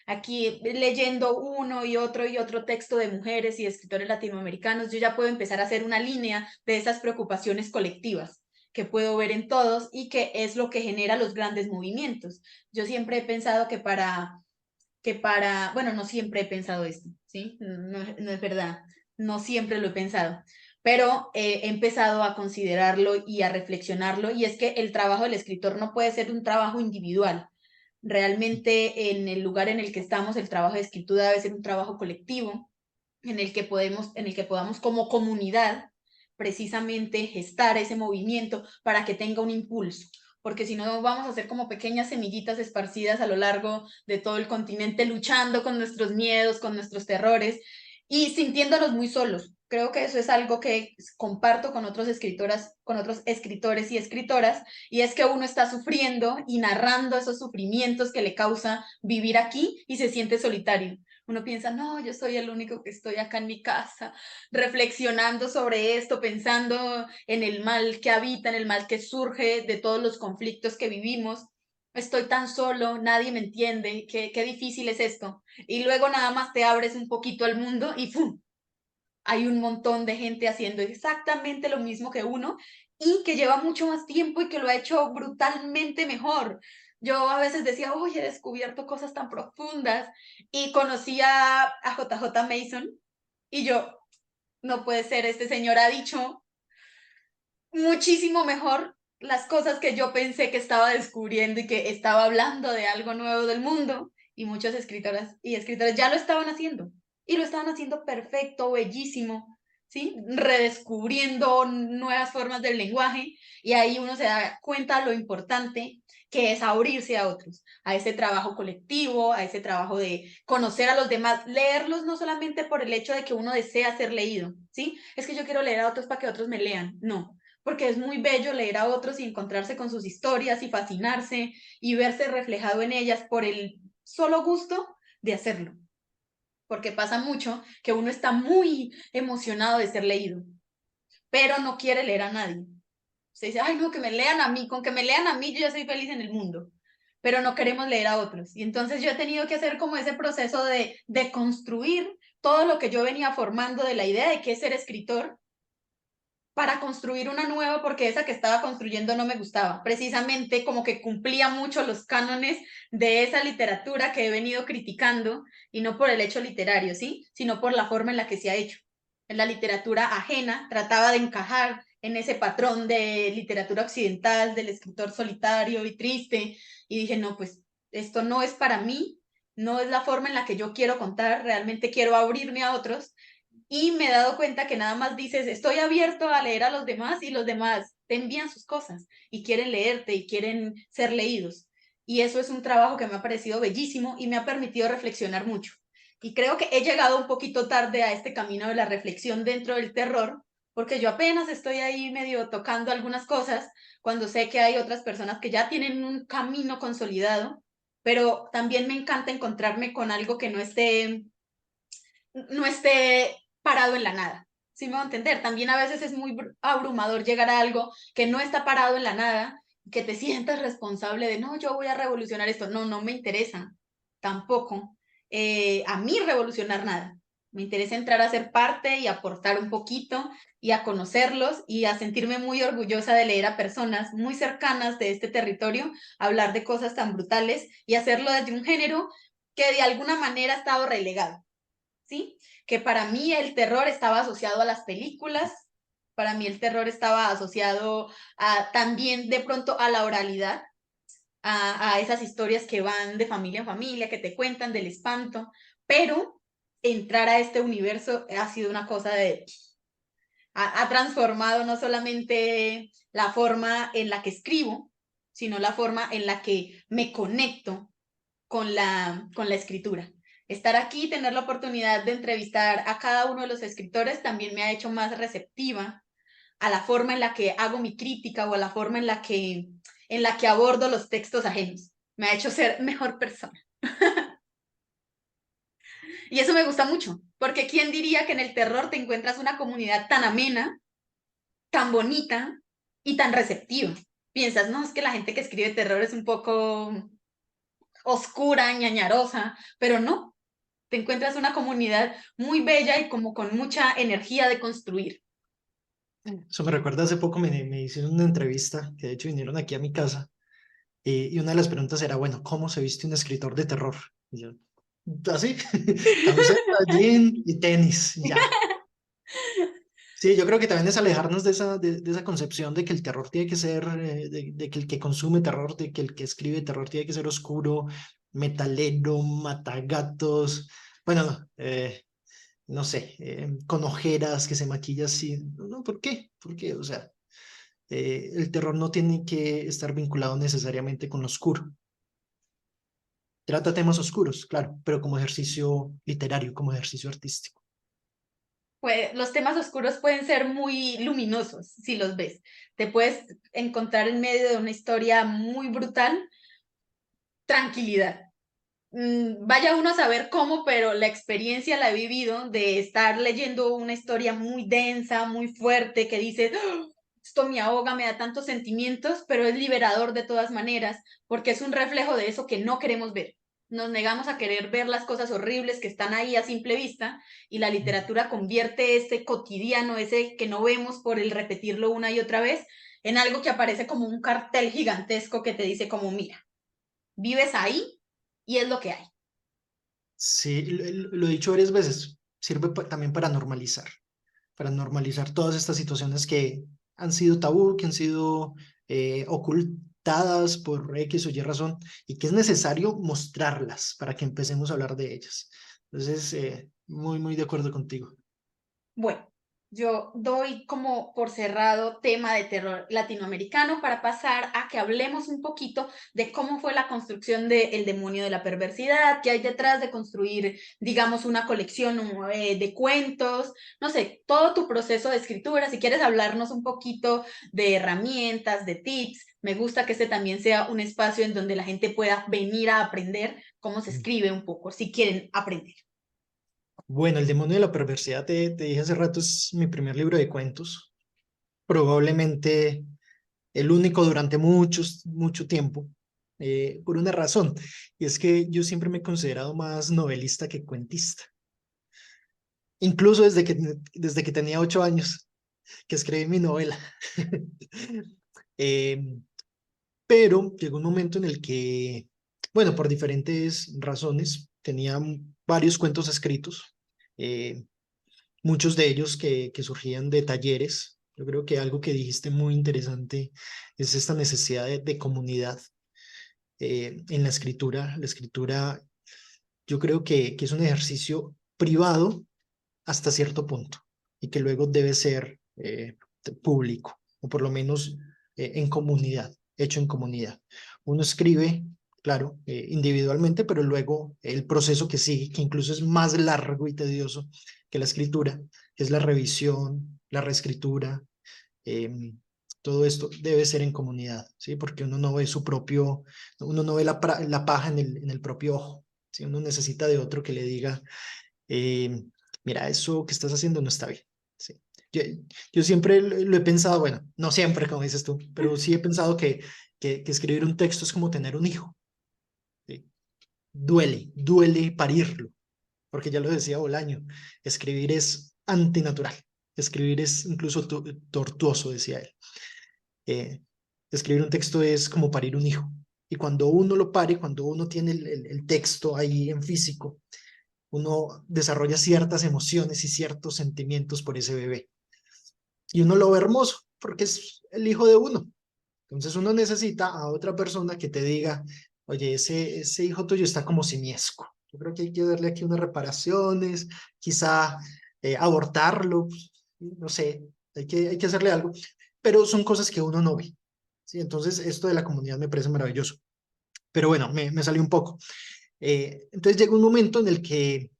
Aquí leyendo uno y otro texto de mujeres y de escritores latinoamericanos, yo ya puedo empezar a hacer una línea de esas preocupaciones colectivas que puedo ver en todos y que es lo que genera los grandes movimientos. Yo siempre he pensado bueno, no siempre he pensado esto, ¿sí? No es verdad, no siempre lo he pensado, pero he empezado a considerarlo y a reflexionarlo, y es que el trabajo del escritor no puede ser un trabajo individual. Realmente en el lugar en el que estamos, el trabajo de escritura debe ser un trabajo colectivo, en el que podamos como comunidad precisamente gestar ese movimiento para que tenga un impulso, porque si no vamos a ser como pequeñas semillitas esparcidas a lo largo de todo el continente, luchando con nuestros miedos, con nuestros terrores y sintiéndonos muy solos. Creo que eso es algo que comparto con otros escritores y escritoras, y es que uno está sufriendo y narrando esos sufrimientos que le causa vivir aquí y se siente solitario. Uno piensa, no, yo soy el único que estoy acá en mi casa, reflexionando sobre esto, pensando en el mal que habita, en el mal que surge de todos los conflictos que vivimos. Estoy tan solo, nadie me entiende, qué difícil es esto. Y luego nada más te abres un poquito al mundo y ¡pum! Hay un montón de gente haciendo exactamente lo mismo que uno y que lleva mucho más tiempo y que lo ha hecho brutalmente mejor. Yo a veces decía, oye, he descubierto cosas tan profundas y conocí a JJ Mason y yo, no puede ser, este señor ha dicho muchísimo mejor las cosas que yo pensé que estaba descubriendo y que estaba hablando de algo nuevo del mundo, y muchas escritoras y escritores ya lo estaban haciendo y lo estaban haciendo perfecto, bellísimo, ¿sí? Redescubriendo nuevas formas del lenguaje, y ahí uno se da cuenta de lo importante que es abrirse a otros, a ese trabajo colectivo, a ese trabajo de conocer a los demás, leerlos no solamente por el hecho de que uno desea ser leído, ¿sí? Es que yo quiero leer a otros para que otros me lean, no, porque es muy bello leer a otros y encontrarse con sus historias y fascinarse y verse reflejado en ellas por el solo gusto de hacerlo. Porque pasa mucho que uno está muy emocionado de ser leído, pero no quiere leer a nadie. Se dice, ay, no, que me lean a mí, con que me lean a mí yo ya soy feliz en el mundo, pero no queremos leer a otros. Y entonces yo he tenido que hacer como ese proceso de construir todo lo que yo venía formando de la idea de qué es ser escritor, para construir una nueva, porque esa que estaba construyendo no me gustaba. Precisamente como que cumplía mucho los cánones de esa literatura que he venido criticando, y no por el hecho literario, ¿sí? Sino por la forma en la que se ha hecho. En la literatura ajena trataba de encajar en ese patrón de literatura occidental, del escritor solitario y triste, y dije, no, pues esto no es para mí, no es la forma en la que yo quiero contar, realmente quiero abrirme a otros, y me he dado cuenta que nada más dices, estoy abierto a leer a los demás y los demás te envían sus cosas y quieren leerte y quieren ser leídos. Y eso es un trabajo que me ha parecido bellísimo y me ha permitido reflexionar mucho. Y creo que he llegado un poquito tarde a este camino de la reflexión dentro del terror, porque yo apenas estoy ahí medio tocando algunas cosas, cuando sé que hay otras personas que ya tienen un camino consolidado, pero también me encanta encontrarme con algo que no esté parado en la nada. ¿Sí me va a entender? También a veces es muy abrumador llegar a algo que no está parado en la nada, que te sientas responsable de, no, yo voy a revolucionar esto. No, no me interesa tampoco a mí revolucionar nada. Me interesa entrar a ser parte y aportar un poquito y a conocerlos y a sentirme muy orgullosa de leer a personas muy cercanas de este territorio, hablar de cosas tan brutales y hacerlo desde un género que de alguna manera ha estado relegado. ¿Sí? Que para mí el terror estaba asociado a las películas, para mí el terror estaba asociado también de pronto a la oralidad, a esas historias que van de familia en familia, que te cuentan del espanto, pero entrar a este universo ha sido una cosa ha transformado no solamente la forma en la que escribo, sino la forma en la que me conecto con la escritura. Estar aquí, tener la oportunidad de entrevistar a cada uno de los escritores también me ha hecho más receptiva a la forma en la que hago mi crítica o a la forma en la que abordo los textos ajenos. Me ha hecho ser mejor persona. Y eso me gusta mucho, porque ¿quién diría que en el terror te encuentras una comunidad tan amena, tan bonita y tan receptiva? Piensas, no, es que la gente que escribe terror es un poco oscura, ñañarosa, pero no, te encuentras una comunidad muy bella y como con mucha energía de construir. Eso me recuerda hace poco me hicieron una entrevista, que de hecho vinieron aquí a mi casa, y una de las preguntas era, bueno, ¿cómo se viste un escritor de terror? Y yo, así, camiseta, jean y tenis, ya. Sí, yo creo que también es alejarnos de esa concepción de que el terror tiene que ser, de que el que consume terror, de que el que escribe terror tiene que ser oscuro, metalero, matagatos, bueno, no sé, con ojeras, que se maquilla así. No, ¿por qué? ¿Por qué? O sea, el terror no tiene que estar vinculado necesariamente con lo oscuro. Trata temas oscuros, claro, pero como ejercicio literario, como ejercicio artístico. Pues, los temas oscuros pueden ser muy luminosos si los ves. Te puedes encontrar en medio de una historia muy brutal, tranquilidad. Vaya uno a saber cómo, pero la experiencia la he vivido de estar leyendo una historia muy densa, muy fuerte, que dices, "Ah, esto me ahoga, me da tantos sentimientos", pero es liberador de todas maneras, porque es un reflejo de eso que no queremos ver. Nos negamos a querer ver las cosas horribles que están ahí a simple vista, y la literatura convierte ese cotidiano, ese que no vemos por el repetirlo una y otra vez, en algo que aparece como un cartel gigantesco que te dice como, mira, vives ahí y es lo que hay. Sí, lo he dicho varias veces, sirve también para normalizar todas estas situaciones que han sido tabú, que han sido ocultadas por X o Y razón, y que es necesario mostrarlas para que empecemos a hablar de ellas. Entonces, muy, muy de acuerdo contigo. Bueno, yo doy como por cerrado tema de terror latinoamericano para pasar a que hablemos un poquito de cómo fue la construcción de El demonio de la perversidad, qué hay detrás de construir, digamos, una colección de cuentos, no sé, todo tu proceso de escritura. Si quieres hablarnos un poquito de herramientas, de tips, me gusta que este también sea un espacio en donde la gente pueda venir a aprender cómo se escribe un poco, si quieren aprender. Bueno, El demonio de la perversidad, te dije hace rato, es mi primer libro de cuentos, probablemente el único durante mucho tiempo, por una razón, y es que yo siempre me he considerado más novelista que cuentista, incluso desde que tenía 8 años, que escribí mi novela. Eh, pero llegó un momento en el que, bueno, por diferentes razones, tenía varios cuentos escritos, eh, muchos de ellos que surgían de talleres. Yo creo que algo que dijiste muy interesante es esta necesidad de comunidad en la escritura. La escritura yo creo que es un ejercicio privado hasta cierto punto y que luego debe ser público o por lo menos en comunidad, hecho en comunidad. Uno escribe, claro, individualmente, pero luego el proceso que sigue, que incluso es más largo y tedioso que la escritura, es la revisión, la reescritura. eh, Todo esto debe ser en comunidad, ¿sí? Porque uno no ve su propio, uno no ve la paja en el propio ojo, ¿sí? Uno necesita de otro que le diga, eh, mira, eso que estás haciendo no está bien. Sí. Yo siempre lo he pensado, bueno, no siempre, como dices tú, pero sí he pensado que escribir un texto es como tener un hijo. ¿Sí? Duele parirlo, porque ya lo decía Bolaño, escribir es antinatural, escribir es incluso tortuoso, decía él. Eh, Escribir un texto es como parir un hijo. Y cuando uno lo pare, cuando uno tiene el texto ahí en físico, uno desarrolla ciertas emociones y ciertos sentimientos por ese bebé. Y uno lo ve hermoso, porque es el hijo de uno. Entonces uno necesita a otra persona que te diga, oye, ese hijo tuyo está como simiesco. Yo creo que hay que darle aquí unas reparaciones, quizá abortarlo, no sé, hay que hacerle algo. Pero son cosas que uno no ve. ¿Sí? Entonces esto de la comunidad me parece maravilloso. Pero bueno, me salió un poco. Entonces llega un momento en el que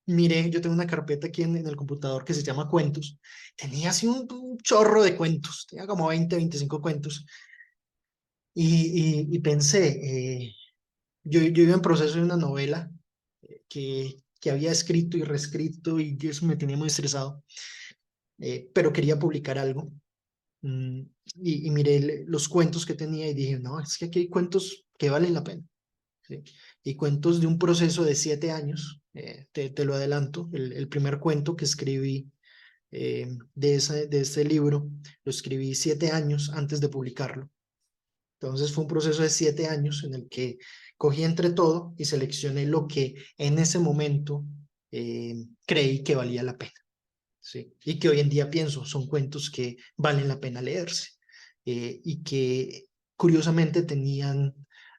miré, yo tengo una carpeta aquí en el computador que se llama cuentos. Tenía así un chorro de cuentos, tenía como 20, 25 cuentos. Y pensé, yo iba en proceso de una novela que había escrito y reescrito y eso me tenía muy estresado, pero quería publicar algo. Mm, y miré los cuentos que tenía y dije, no, es que aquí hay cuentos que valen la pena. ¿Sí? Y cuentos de un proceso de 7 años, te lo adelanto, el primer cuento que escribí de ese libro, lo escribí 7 años antes de publicarlo. Entonces fue un proceso de 7 años en el que cogí entre todo y seleccioné lo que en ese momento creí que valía la pena. ¿Sí? Y que hoy en día pienso, son cuentos que valen la pena leerse y que curiosamente tenían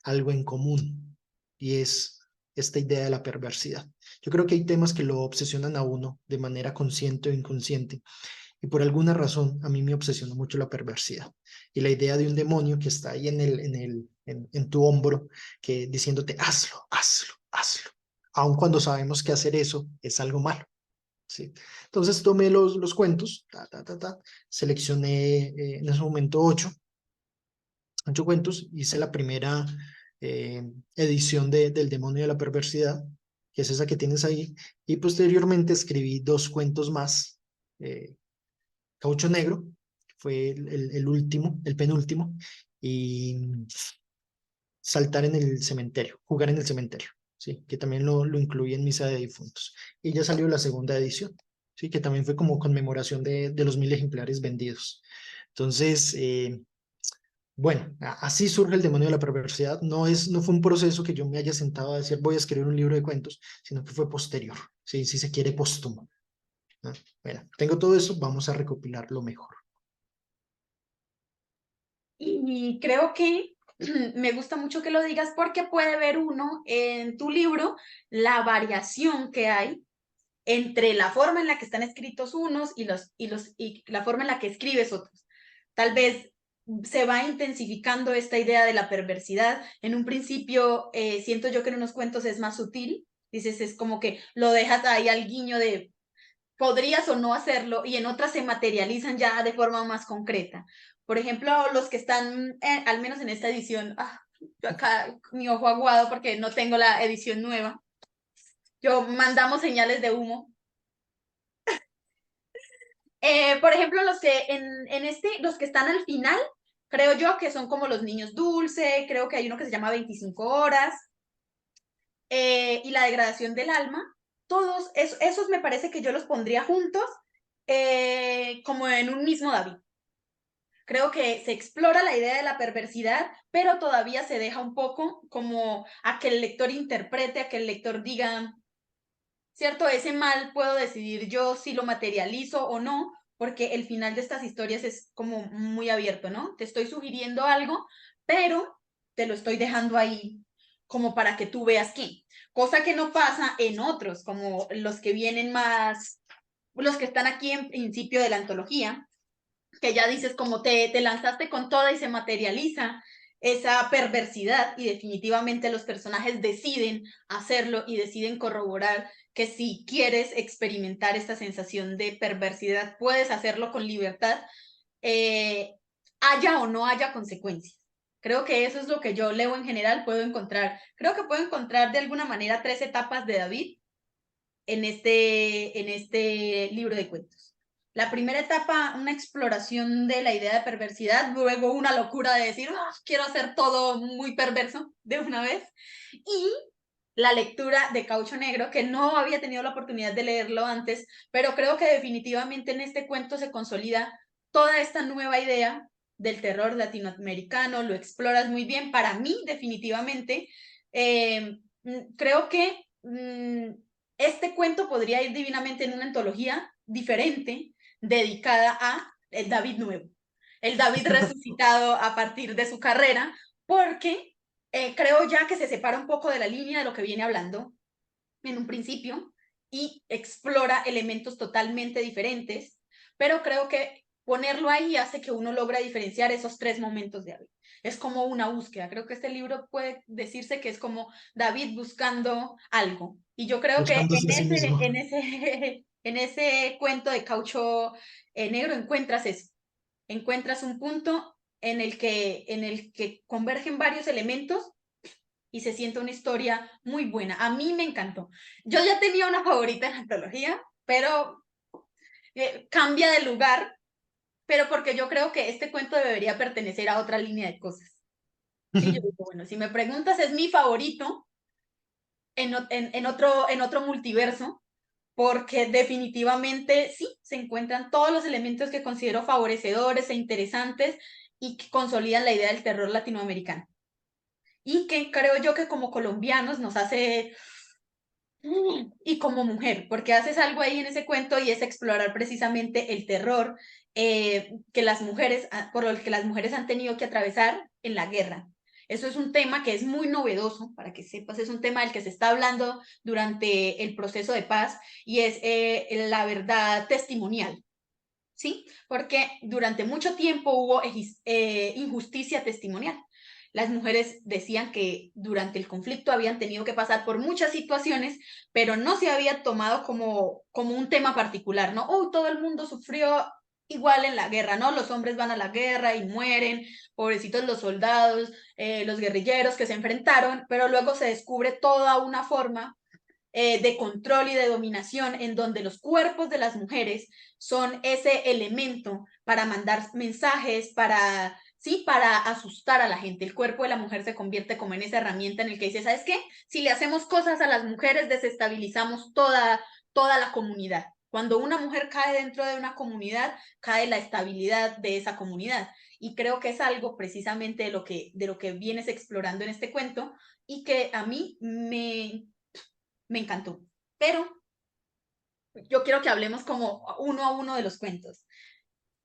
algo en común y es esta idea de la perversidad. Yo creo que hay temas que lo obsesionan a uno de manera consciente o inconsciente y por alguna razón a mí me obsesionó mucho la perversidad y la idea de un demonio que está ahí en tu hombro que diciéndote hazlo, hazlo, hazlo, aun cuando sabemos que hacer eso es algo malo. ¿Sí? Entonces tomé los cuentos, seleccioné en ese momento ocho cuentos, hice la primera edición del demonio de la perversidad, que es esa que tienes ahí, y posteriormente escribí dos cuentos más, eh, Caucho Negro, que fue el último, el penúltimo, y Saltar en el cementerio, jugar en el cementerio, ¿sí? Que también lo incluí en Misa de Difuntos. Y ya salió la segunda edición, ¿sí? Que también fue como conmemoración de los 1000 ejemplares vendidos. Entonces, bueno, así surge el demonio de la perversidad. No fue un proceso que yo me haya sentado a decir voy a escribir un libro de cuentos, sino que fue posterior, ¿sí? Si se quiere póstumo, ¿no? Bueno, tengo todo eso, vamos a recopilarlo mejor. Y creo que me gusta mucho que lo digas porque puede ver uno en tu libro la variación que hay entre la forma en la que están escritos unos y la forma en la que escribes otros. Tal vez se va intensificando esta idea de la perversidad. En un principio, siento yo que en unos cuentos es más sutil, dices, es como que lo dejas ahí al guiño de podrías o no hacerlo, y en otras se materializan ya de forma más concreta. Por ejemplo, los que están, al menos en esta edición, yo acá mi ojo aguado porque no tengo la edición nueva. Yo mandamos señales de humo. Por ejemplo, los que los que están al final, creo yo que son como los niños dulce, creo que hay uno que se llama 25 horas, y la degradación del alma, todos esos me parece que yo los pondría juntos como en un mismo David. Creo que se explora la idea de la perversidad, pero todavía se deja un poco como a que el lector interprete, a que el lector diga, cierto, ese mal puedo decidir yo si lo materializo o no, porque el final de estas historias es como muy abierto, ¿no? Te estoy sugiriendo algo, pero te lo estoy dejando ahí como para que tú veas qué. Cosa que no pasa en otros, como los que vienen más, los que están aquí en principio de la antología, que ya dices como te lanzaste con toda y se materializa esa perversidad y definitivamente los personajes deciden hacerlo y deciden corroborar que si quieres experimentar esta sensación de perversidad, puedes hacerlo con libertad, haya o no haya consecuencias. Creo que eso es lo que yo leo en general, puedo encontrar. Creo que puedo encontrar de alguna manera 3 etapas de David en este libro de cuentos. La primera etapa, una exploración de la idea de perversidad, luego una locura de decir, oh, quiero hacer todo muy perverso de una vez, y la lectura de Caucho Negro, que no había tenido la oportunidad de leerlo antes, pero creo que definitivamente en este cuento se consolida toda esta nueva idea del terror latinoamericano, lo exploras muy bien. Para mí, definitivamente, creo que este cuento podría ir divinamente en una antología diferente dedicada a el David nuevo, el David resucitado a partir de su carrera, porque creo ya que se separa un poco de la línea de lo que viene hablando en un principio y explora elementos totalmente diferentes, pero creo que ponerlo ahí hace que uno logra diferenciar esos 3 momentos de David. Es como una búsqueda. Creo que este libro puede decirse que es como David buscando algo. Y yo creo que Buscándose a sí mismo. en ese cuento de Caucho Negro encuentras eso. Encuentras un punto en el que convergen varios elementos y se siente una historia muy buena. A mí me encantó. Yo ya tenía una favorita en la antología, pero cambia de lugar, pero porque yo creo que este cuento debería pertenecer a otra línea de cosas. Sí, yo digo, bueno, si me preguntas, es mi favorito en otro multiverso, porque definitivamente sí, se encuentran todos los elementos que considero favorecedores e interesantes y que consolidan la idea del terror latinoamericano. Y que creo yo que como colombianos nos hace y como mujer, porque haces algo ahí en ese cuento y es explorar precisamente el terror que las mujeres, por lo que las mujeres han tenido que atravesar en la guerra. Eso es un tema que es muy novedoso, para que sepas, es un tema del que se está hablando durante el proceso de paz y es la verdad testimonial. ¿Sí? Porque durante mucho tiempo hubo injusticia testimonial. Las mujeres decían que durante el conflicto habían tenido que pasar por muchas situaciones, pero no se había tomado como un tema particular, ¿no? Oh, todo el mundo sufrió igual en la guerra, ¿no? Los hombres van a la guerra y mueren, pobrecitos los soldados, los guerrilleros que se enfrentaron, pero luego se descubre toda una forma de control y de dominación en donde los cuerpos de las mujeres son ese elemento para mandar mensajes, para, sí, para asustar a la gente. El cuerpo de la mujer se convierte como en esa herramienta en el que dice, ¿sabes qué? Si le hacemos cosas a las mujeres, desestabilizamos toda la comunidad. Cuando una mujer cae dentro de una comunidad, cae la estabilidad de esa comunidad. Y creo que es algo precisamente de lo que vienes explorando en este cuento y que a mí me encantó. Pero yo quiero que hablemos como uno a uno de los cuentos.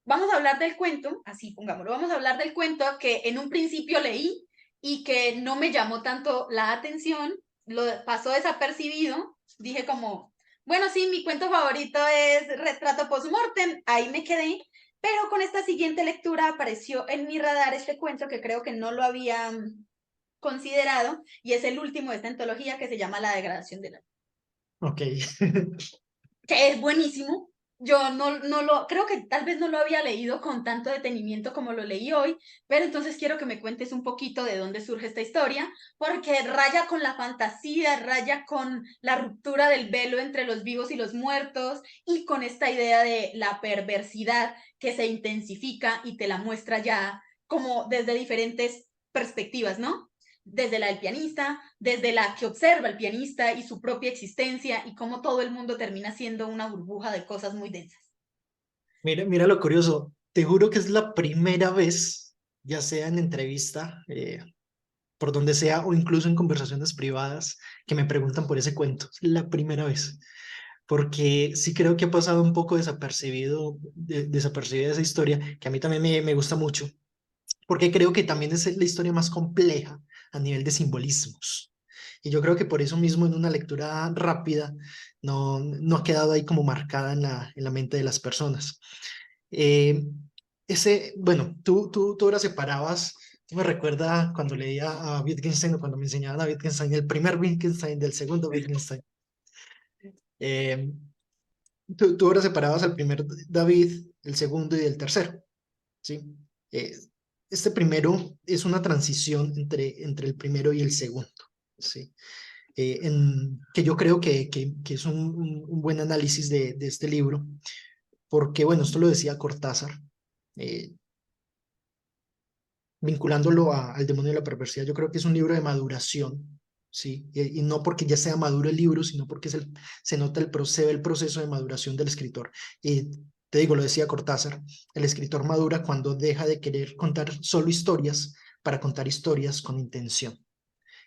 Vamos a hablar del cuento, así pongámoslo, vamos a hablar del cuento que en un principio leí y que no me llamó tanto la atención, lo pasó desapercibido, dije como, bueno, sí, mi cuento favorito es Retrato Post-Mortem, ahí me quedé, pero con esta siguiente lectura apareció en mi radar este cuento que creo que no lo había considerado y es el último de esta antología que se llama La degradación de la Ok. que es buenísimo. Yo no lo, creo que tal vez no lo había leído con tanto detenimiento como lo leí hoy, pero entonces quiero que me cuentes un poquito de dónde surge esta historia, porque raya con la fantasía, raya con la ruptura del velo entre los vivos y los muertos, y con esta idea de la perversidad que se intensifica y te la muestra ya como desde diferentes perspectivas, ¿no? Desde la del pianista, desde la que observa el pianista y su propia existencia y cómo todo el mundo termina siendo una burbuja de cosas muy densas. Mira, mira lo curioso. Te juro que es la primera vez, ya sea en entrevista, por donde sea, o incluso en conversaciones privadas, que me preguntan por ese cuento. Es la primera vez. porque sí creo que ha pasado un poco desapercibida esa historia, que a mí también me gusta mucho, porque creo que también es la historia más compleja a nivel de simbolismos. Y yo creo que por eso mismo en una lectura rápida no ha quedado ahí como marcada en la mente de las personas. Eh, bueno, tú ahora separabas, tú me recuerda cuando leía a Wittgenstein o cuando me enseñaban a Wittgenstein, el primer Wittgenstein del segundo Wittgenstein. Eh, tú ahora separabas al primer David, el segundo y el tercero, ¿sí? Eh, este primero es una transición entre el primero y el segundo, ¿sí? Que yo creo que es un buen análisis de este libro, porque, bueno, esto lo decía Cortázar, eh, vinculándolo al demonio de la perversidad, yo creo que es un libro de maduración, ¿sí? Y no porque ya sea maduro el libro, sino porque se nota se ve el proceso de maduración del escritor. Y te digo, lo decía Cortázar, el escritor madura cuando deja de querer contar solo historias para contar historias con intención.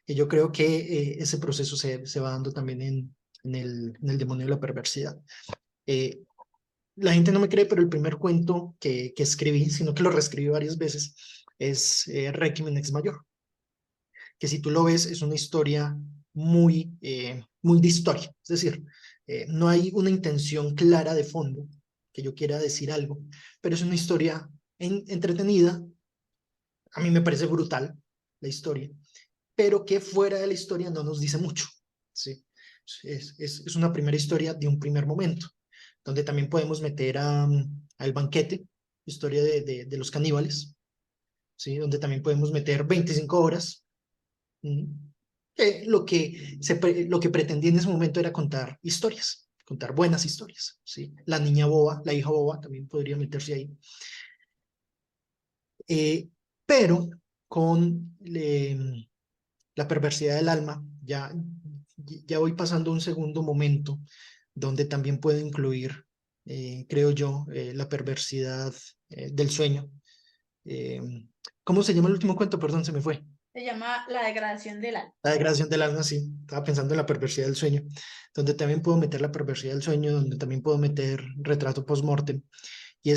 Y yo creo que ese proceso se va dando también en el demonio de la perversidad. Eh, la gente no me cree, pero el primer cuento que escribí, sino que lo reescribí varias veces, es Requiem en Ex Mayor, que si tú lo ves es una historia muy de historia, es decir, no hay una intención clara de fondo que yo quiera decir algo, pero es una historia entretenida, a mí me parece brutal la historia, pero que fuera de la historia no nos dice mucho, ¿sí? Es una primera historia de un primer momento, donde también podemos meter al banquete, historia de los caníbales, ¿sí? Donde también podemos meter 25 horas. ¿Mm? Lo que pretendía en ese momento era contar historias, contar buenas historias, ¿sí? La niña boba, la hija boba, también podría meterse ahí. Eh, pero con la perversidad del alma, ya voy pasando a un segundo momento donde también puedo incluir, creo yo, la perversidad del sueño. Eh, ¿Cómo se llama el último cuento? Perdón, se me fue. Se llama La degradación del alma. La degradación del alma, sí. Estaba pensando en la perversidad del sueño, donde también puedo meter la perversidad del sueño, donde también puedo meter retrato post-mortem. Y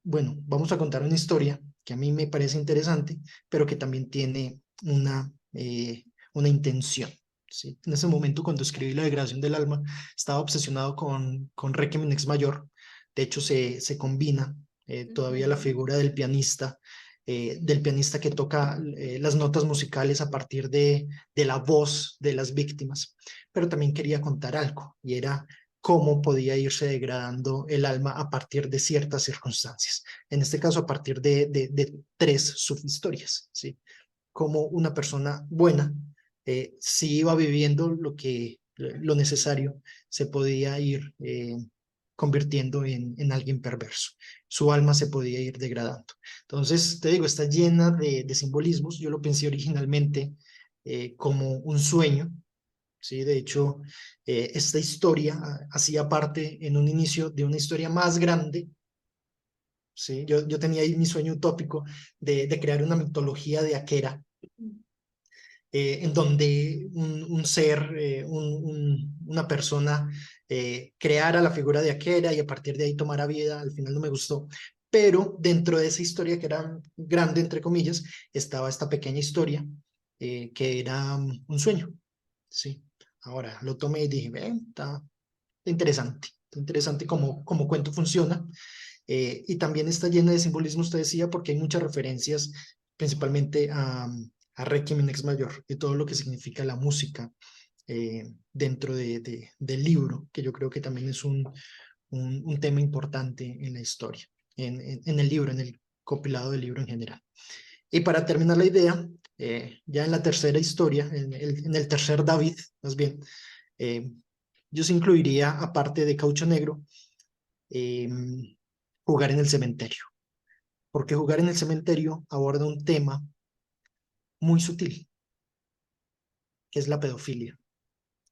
bueno, vamos a contar una historia que a mí me parece interesante, pero que también tiene una intención. ¿Sí? En ese momento, cuando escribí La degradación del alma, estaba obsesionado con Requiem in Ex Mayor. De hecho, se combina todavía la Ujú. figura del pianista que toca las notas musicales a partir de la voz de las víctimas. Pero también quería contar algo, y era cómo podía irse degradando el alma a partir de ciertas circunstancias. En este caso, a partir de tres subhistorias, ¿sí? Como una persona buena, si iba viviendo lo necesario, se podía ir convirtiendo en alguien perverso. Su alma se podía ir degradando. Entonces, te digo, está llena de simbolismos. Yo lo pensé originalmente como un sueño, ¿sí? De hecho, esta historia hacía parte en un inicio de una historia más grande, ¿sí? Yo tenía ahí mi sueño utópico de crear una mitología de Akera, en donde un ser, una persona, creara la figura de Akera y a partir de ahí tomara vida. Al final no me gustó. Pero dentro de esa historia, que era grande, entre comillas, estaba esta pequeña historia que era un sueño, ¿sí? Ahora lo tomé y dije, está interesante cómo cuento funciona. Y también está llena de simbolismo, usted decía, porque hay muchas referencias, principalmente a Requiem in Ex Mayor y todo lo que significa la música dentro del libro, que yo creo que también es un tema importante en la historia, en el libro, en el compilado del libro en general. Y para terminar la idea, ya en la tercera historia, en el tercer David, más bien, eh, yo se incluiría, aparte de Caucho Negro, eh, jugar en el cementerio, porque jugar en el cementerio aborda un tema muy sutil, que es la pedofilia,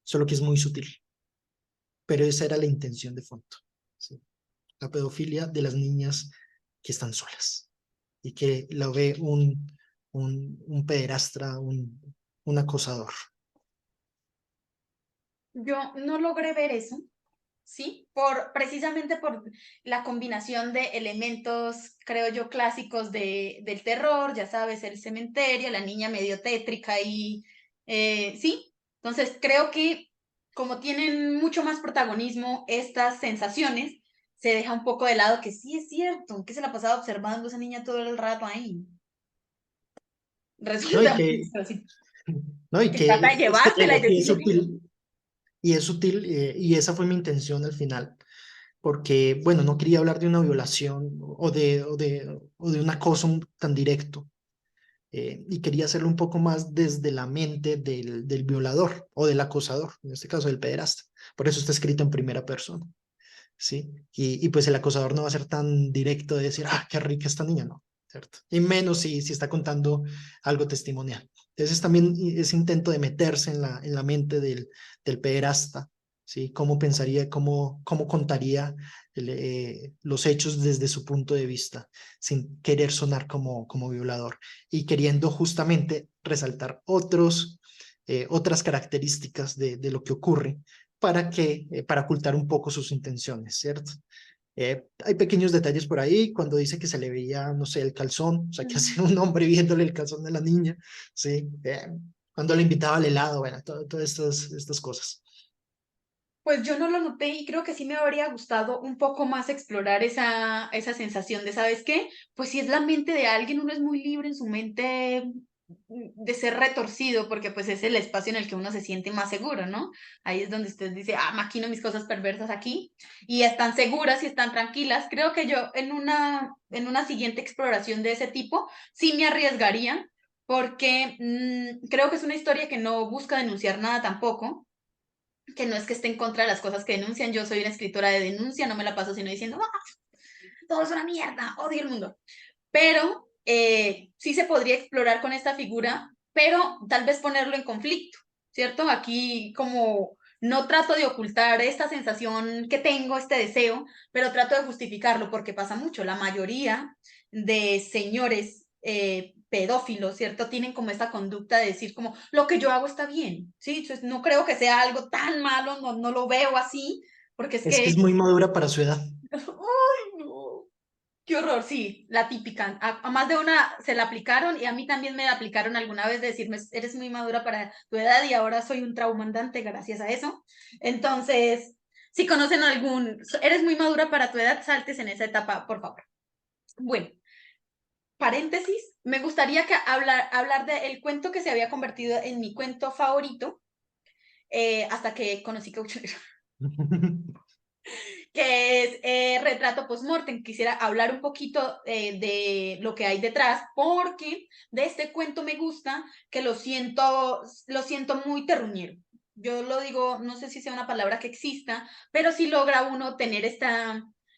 solo que es muy sutil, pero esa era la intención de fondo, ¿sí? La pedofilia de las niñas que están solas y que la ve un pederastra, un acosador. Yo no logré ver eso, ¿sí? Precisamente por la combinación de elementos, creo yo, clásicos del terror, ya sabes, el cementerio, la niña medio tétrica y, ¿sí? Entonces, creo que como tienen mucho más protagonismo estas sensaciones, se deja un poco de lado que sí es cierto, que se la pasaba observando a esa niña todo el rato ahí. ¿no? Y Resulta que, así, ¿no? Y que que trata de es que te llevársela y digo que es decirle, "Ven". sutil, y es sutil, y esa fue mi intención al final, porque, bueno, no quería hablar de una violación o de un acoso tan directo, y quería hacerlo un poco más desde la mente del violador o del acosador, en este caso del pederasta. Por eso está escrito en primera persona, ¿sí? Y pues el acosador no va a ser tan directo de decir, ah, qué rica esta niña, no, ¿cierto? Y menos si está contando algo testimonial. Entonces también ese intento de meterse en la mente del pederasta, ¿sí? Cómo pensaría, cómo contaría los hechos desde su punto de vista, sin querer sonar como violador y queriendo justamente resaltar otras características de lo que ocurre para ocultar un poco sus intenciones, ¿cierto? Hay pequeños detalles por ahí, cuando dice que se le veía, no sé, el calzón, o sea, que Mm. hacía un hombre viéndole el calzón de la niña, ¿sí? Cuando le invitaba al helado, bueno, todas estas cosas. Pues yo no lo noté y creo que sí me habría gustado un poco más explorar esa sensación de, ¿sabes qué? Pues si es la mente de alguien, uno es muy libre en su mente de ser retorcido, porque pues es el espacio en el que uno se siente más seguro, ¿no? Ahí es donde usted dice, ah, maquino mis cosas perversas aquí, y están seguras y están tranquilas. Creo que yo en una siguiente exploración de ese tipo sí me arriesgaría, porque creo que es una historia que no busca denunciar nada tampoco, que no es que esté en contra de las cosas que denuncian, yo soy una escritora de denuncia, no me la paso sino diciendo, ¡ah, todo es una mierda, odio el mundo! Pero sí se podría explorar con esta figura, pero tal vez ponerlo en conflicto, ¿cierto? Aquí como no trato de ocultar esta sensación que tengo, este deseo, pero trato de justificarlo porque pasa mucho. La mayoría de señores pedófilos, ¿cierto? Tienen como esta conducta de decir como, lo que yo hago está bien, ¿sí? Entonces, no creo que sea algo tan malo, no lo veo así, porque es Es que que, es muy madura para su edad. ¡ay, no! Qué horror, sí, la típica. A más de una se la aplicaron y a mí también me la aplicaron alguna vez de decirme, eres muy madura para tu edad y ahora soy un traumandante gracias a eso. Entonces, si conocen algún, eres muy madura para tu edad, saltes en esa etapa, por favor. Bueno, paréntesis, me gustaría que hablar del cuento que se había convertido en mi cuento favorito hasta que conocí Cauchero, que es Retrato Postmortem. Quisiera hablar un poquito de lo que hay detrás, porque de este cuento me gusta que lo siento muy terruñero. Yo lo digo, no sé si sea una palabra que exista, pero sí logra uno tener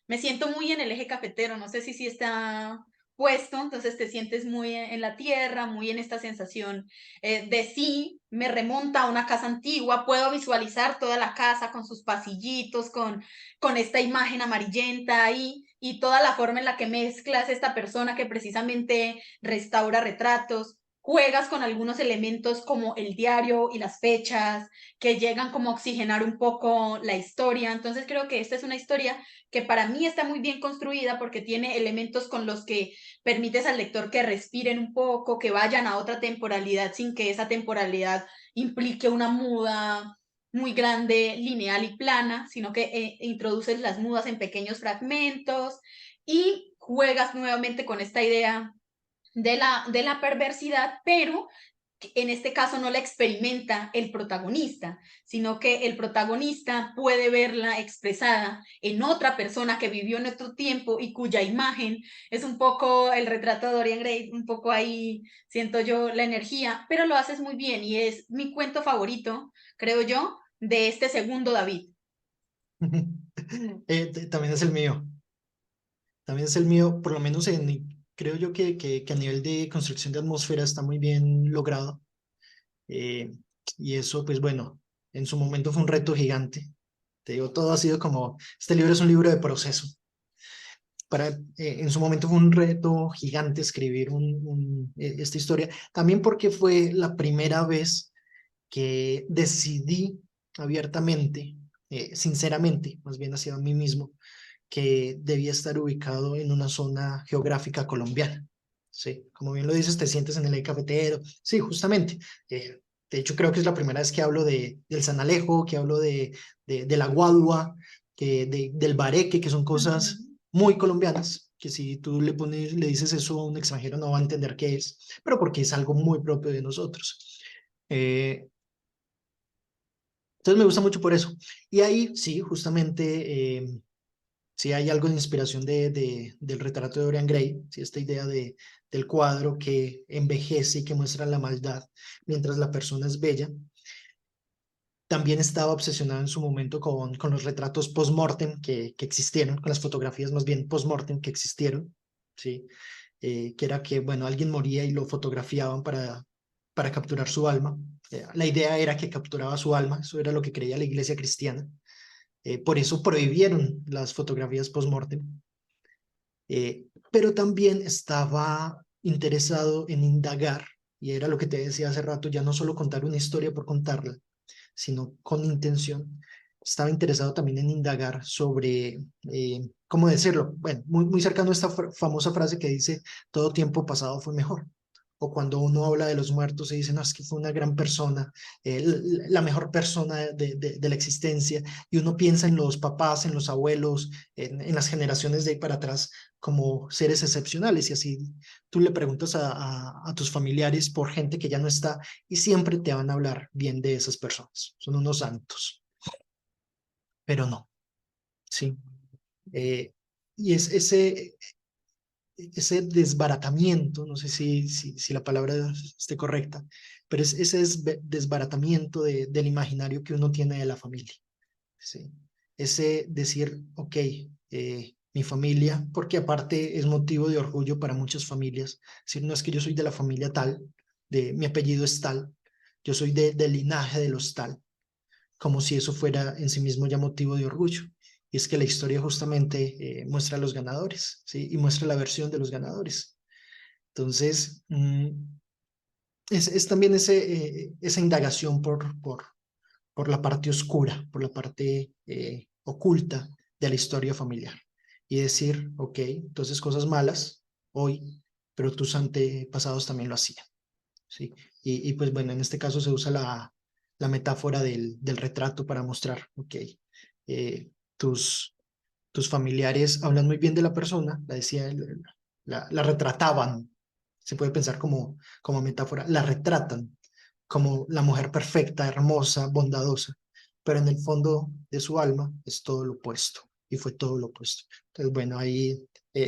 me siento muy en el eje cafetero, no sé si está puesto, entonces te sientes muy en la tierra, muy en esta sensación de sí, me remonta a una casa antigua, puedo visualizar toda la casa con sus pasillitos, con esta imagen amarillenta ahí y toda la forma en la que mezclas esta persona que precisamente restaura retratos, juegas con algunos elementos como el diario y las fechas que llegan como a oxigenar un poco la historia. Entonces creo que esta es una historia que para mí está muy bien construida porque tiene elementos con los que permites al lector que respiren un poco, que vayan a otra temporalidad sin que esa temporalidad implique una muda muy grande, lineal y plana, sino que introduces las mudas en pequeños fragmentos y juegas nuevamente con esta idea de la perversidad, pero en este caso no la experimenta el protagonista, sino que el protagonista puede verla expresada en otra persona que vivió en otro tiempo y cuya imagen es un poco el retrato de Dorian Gray, un poco ahí siento yo la energía, pero lo haces muy bien y es mi cuento favorito, creo yo, de este segundo David. También es el mío. También es el mío, por lo menos creo yo que a nivel de construcción de atmósfera está muy bien logrado. Eh, y eso, pues bueno, en su momento fue un reto gigante. Te digo, todo ha sido como, este libro es un libro de proceso. En su momento fue un reto gigante escribir esta historia, también porque fue la primera vez que decidí abiertamente sinceramente, más bien hacia mí mismo, que debía estar ubicado en una zona geográfica colombiana. Sí, como bien lo dices, te sientes en el eje cafetero. Sí, justamente. De hecho, creo que es la primera vez que hablo del San Alejo, que hablo de la guadua, del bareque, que son cosas Ujú. muy colombianas, que si tú le dices eso a un extranjero no va a entender qué es, pero porque es algo muy propio de nosotros. Eh, entonces me gusta mucho por eso. Y ahí, sí, justamente, sí hay algo de inspiración del retrato de Dorian Gray, sí, esta idea del cuadro que envejece y que muestra la maldad mientras la persona es bella. También estaba obsesionado en su momento con los retratos post-mortem que existieron, con las fotografías más bien post-mortem que existieron, ¿sí? Que era que, bueno, alguien moría y lo fotografiaban para capturar su alma. La idea era que capturaba su alma, eso era lo que creía la iglesia cristiana. Por eso prohibieron las fotografías post-mortem. Pero también estaba interesado en indagar, y era lo que te decía hace rato, ya no solo contar una historia por contarla, sino con intención. Estaba interesado también en indagar sobre, ¿cómo decirlo? Bueno, muy cercano a esta famosa frase que dice, todo tiempo pasado fue mejor. O cuando uno habla de los muertos y dice, no, es que fue una gran persona, la mejor persona de la existencia, y uno piensa en los papás, en los abuelos, en las generaciones de ahí para atrás como seres excepcionales, y así tú le preguntas a tus familiares por gente que ya no está y siempre te van a hablar bien de esas personas. Son unos santos, pero no, ¿sí? Eh, y es ese desbaratamiento, no sé si la palabra esté correcta, pero es ese desbaratamiento del imaginario que uno tiene de la familia, ¿sí? Ese decir, ok, mi familia, porque aparte es motivo de orgullo para muchas familias, decir, no es que yo soy de la familia tal, mi apellido es tal, yo soy del linaje de los tal, como si eso fuera en sí mismo ya motivo de orgullo. Y es que la historia justamente muestra a los ganadores, ¿sí? Y muestra la versión de los ganadores. Entonces, es también esa indagación por la parte oscura, por la parte oculta de la historia familiar. Y decir, ok, entonces cosas malas hoy, pero tus antepasados también lo hacían, ¿sí? Y pues bueno, en este caso se usa la metáfora del retrato para mostrar, ok, eh, tus, tus familiares hablan muy bien de la persona, la decía, la retrataban, se puede pensar como metáfora, la retratan como la mujer perfecta, hermosa, bondadosa, pero en el fondo de su alma es todo lo opuesto, y fue todo lo opuesto. Entonces, bueno, ahí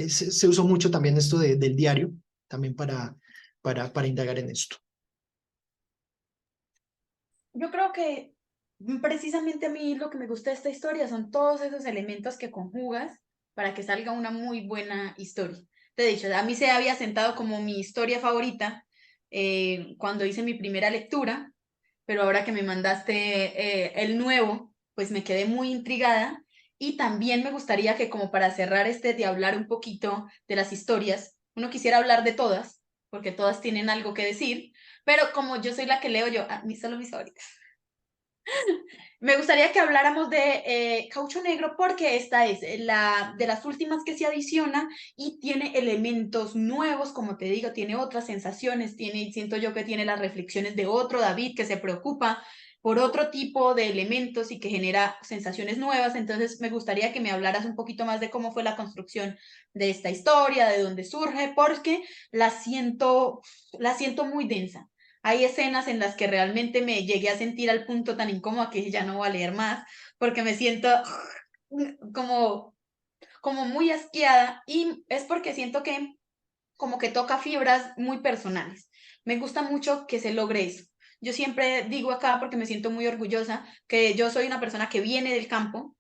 se usó mucho también esto del diario, también para indagar en esto. Yo creo que precisamente a mí lo que me gusta de esta historia son todos esos elementos que conjugas para que salga una muy buena historia. Te he dicho, a mí se había sentado como mi historia favorita cuando hice mi primera lectura, pero ahora que me mandaste el nuevo, pues me quedé muy intrigada y también me gustaría que como para cerrar de hablar un poquito de las historias, uno quisiera hablar de todas, porque todas tienen algo que decir, pero como yo soy la que leo, yo, a mí solo mis favoritas. Me gustaría que habláramos de Caucho Negro porque esta es la de las últimas que se adiciona y tiene elementos nuevos, como te digo, tiene otras sensaciones, siento yo que tiene las reflexiones de otro David que se preocupa por otro tipo de elementos y que genera sensaciones nuevas. Entonces me gustaría que me hablaras un poquito más de cómo fue la construcción de esta historia, de dónde surge, porque la siento muy densa. Hay escenas en las que realmente me llegué a sentir al punto tan incómodo que ya no voy a leer más, porque me siento como, como muy asqueada y es porque siento que como que toca fibras muy personales. Me gusta mucho que se logre eso. Yo siempre digo acá, porque me siento muy orgullosa, que yo soy una persona que viene del campo,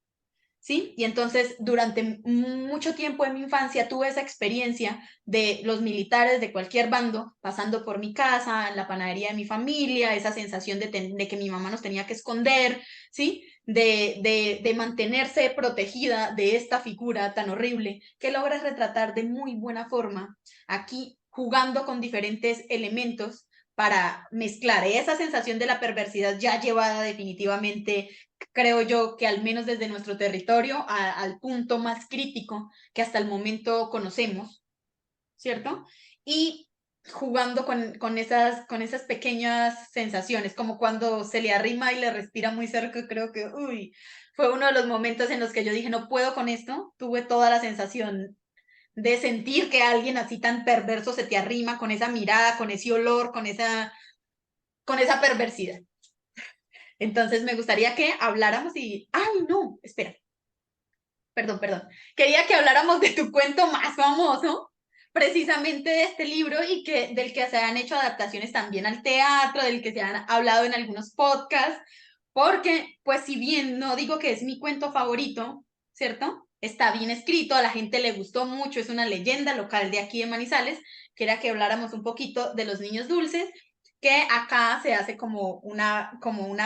¿sí? Y entonces durante mucho tiempo en mi infancia tuve esa experiencia de los militares de cualquier bando pasando por mi casa, en la panadería de mi familia, esa sensación de que mi mamá nos tenía que esconder, ¿sí? De mantenerse protegida de esta figura tan horrible que logras retratar de muy buena forma aquí jugando con diferentes elementos para mezclar esa sensación de la perversidad ya llevada definitivamente creo yo que al menos desde nuestro territorio, al punto más crítico que hasta el momento conocemos, ¿cierto? Y jugando con esas pequeñas sensaciones, como cuando se le arrima y le respira muy cerca, creo que, uy, fue uno de los momentos en los que yo dije, no puedo con esto, tuve toda la sensación de sentir que alguien así tan perverso se te arrima con esa mirada, con ese olor, con esa perversidad. Entonces me gustaría que habláramos y, ay, no, espera, perdón. Quería que habláramos de tu cuento más famoso, precisamente de este libro y del que se han hecho adaptaciones también al teatro, del que se han hablado en algunos podcasts, porque, pues si bien no digo que es mi cuento favorito, ¿cierto? Está bien escrito, a la gente le gustó mucho, es una leyenda local de aquí de Manizales, quería que habláramos un poquito de los niños dulces, que acá se hace como una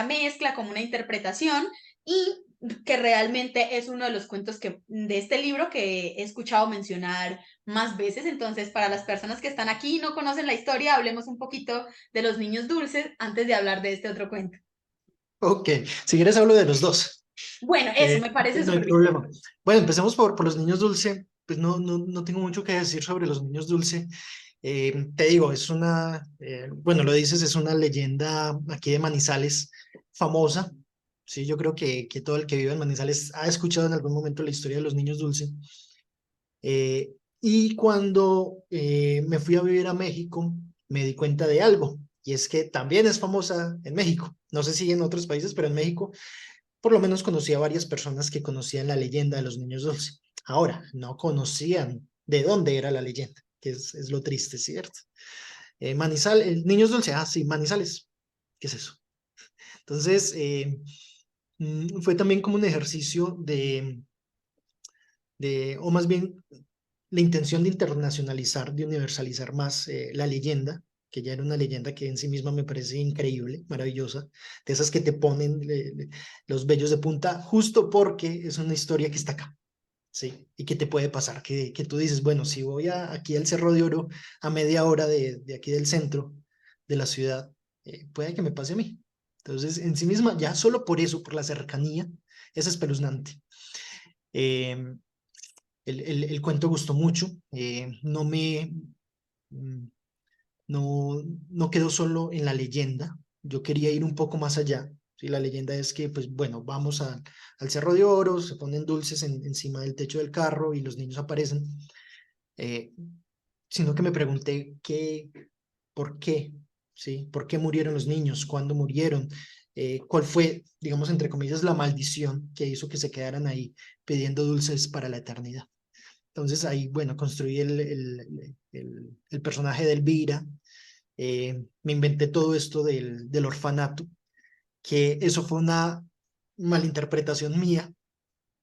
mezcla, como una interpretación, y que realmente es uno de los cuentos de este libro que he escuchado mencionar más veces. Entonces, para las personas que están aquí y no conocen la historia, hablemos un poquito de los niños dulces antes de hablar de este otro cuento. Ok, si quieres hablo de los dos. Bueno, eso me parece No hay súper bien. problema. Bueno, empecemos por los niños dulce. Pues no tengo mucho que decir sobre los niños dulce. Te digo, bueno, lo dices, es una leyenda aquí de Manizales famosa. Sí, yo creo que todo el que vive en Manizales ha escuchado en algún momento la historia de los niños dulce. Y cuando me fui a vivir a México, me di cuenta de algo, y es que también es famosa en México. No sé si en otros países, pero en México por lo menos conocí a varias personas que conocían la leyenda de los niños dulce. Ahora, no conocían de dónde era la leyenda, que es lo triste, ¿cierto? Niños dulce, sí, Manizales, ¿qué es eso? Entonces, fue también como un ejercicio o más bien la intención de internacionalizar, de universalizar más la leyenda, que ya era una leyenda que en sí misma me parece increíble, maravillosa, de esas que te ponen los vellos de punta, justo porque es una historia que está acá, ¿sí? Y que te puede pasar, que tú dices, bueno, si voy aquí al Cerro de Oro a media hora de aquí del centro de la ciudad, puede que me pase a mí. Entonces, en sí misma, ya solo por eso, por la cercanía, es espeluznante. Eh, el cuento gustó mucho, mm, no quedó solo en la leyenda, yo quería ir un poco más allá. ¿Sí? La leyenda es que, pues bueno, vamos al Cerro de Oro, se ponen dulces encima del techo del carro y los niños aparecen, eh, sino que me pregunté por qué, ¿sí? ¿Por qué murieron los niños? ¿Cuándo murieron? ¿Cuál fue, digamos, entre comillas, la maldición que hizo que se quedaran ahí pidiendo dulces para la eternidad? Entonces ahí, bueno, construí el personaje de Elvira, me inventé todo esto del orfanato, que eso fue una malinterpretación mía,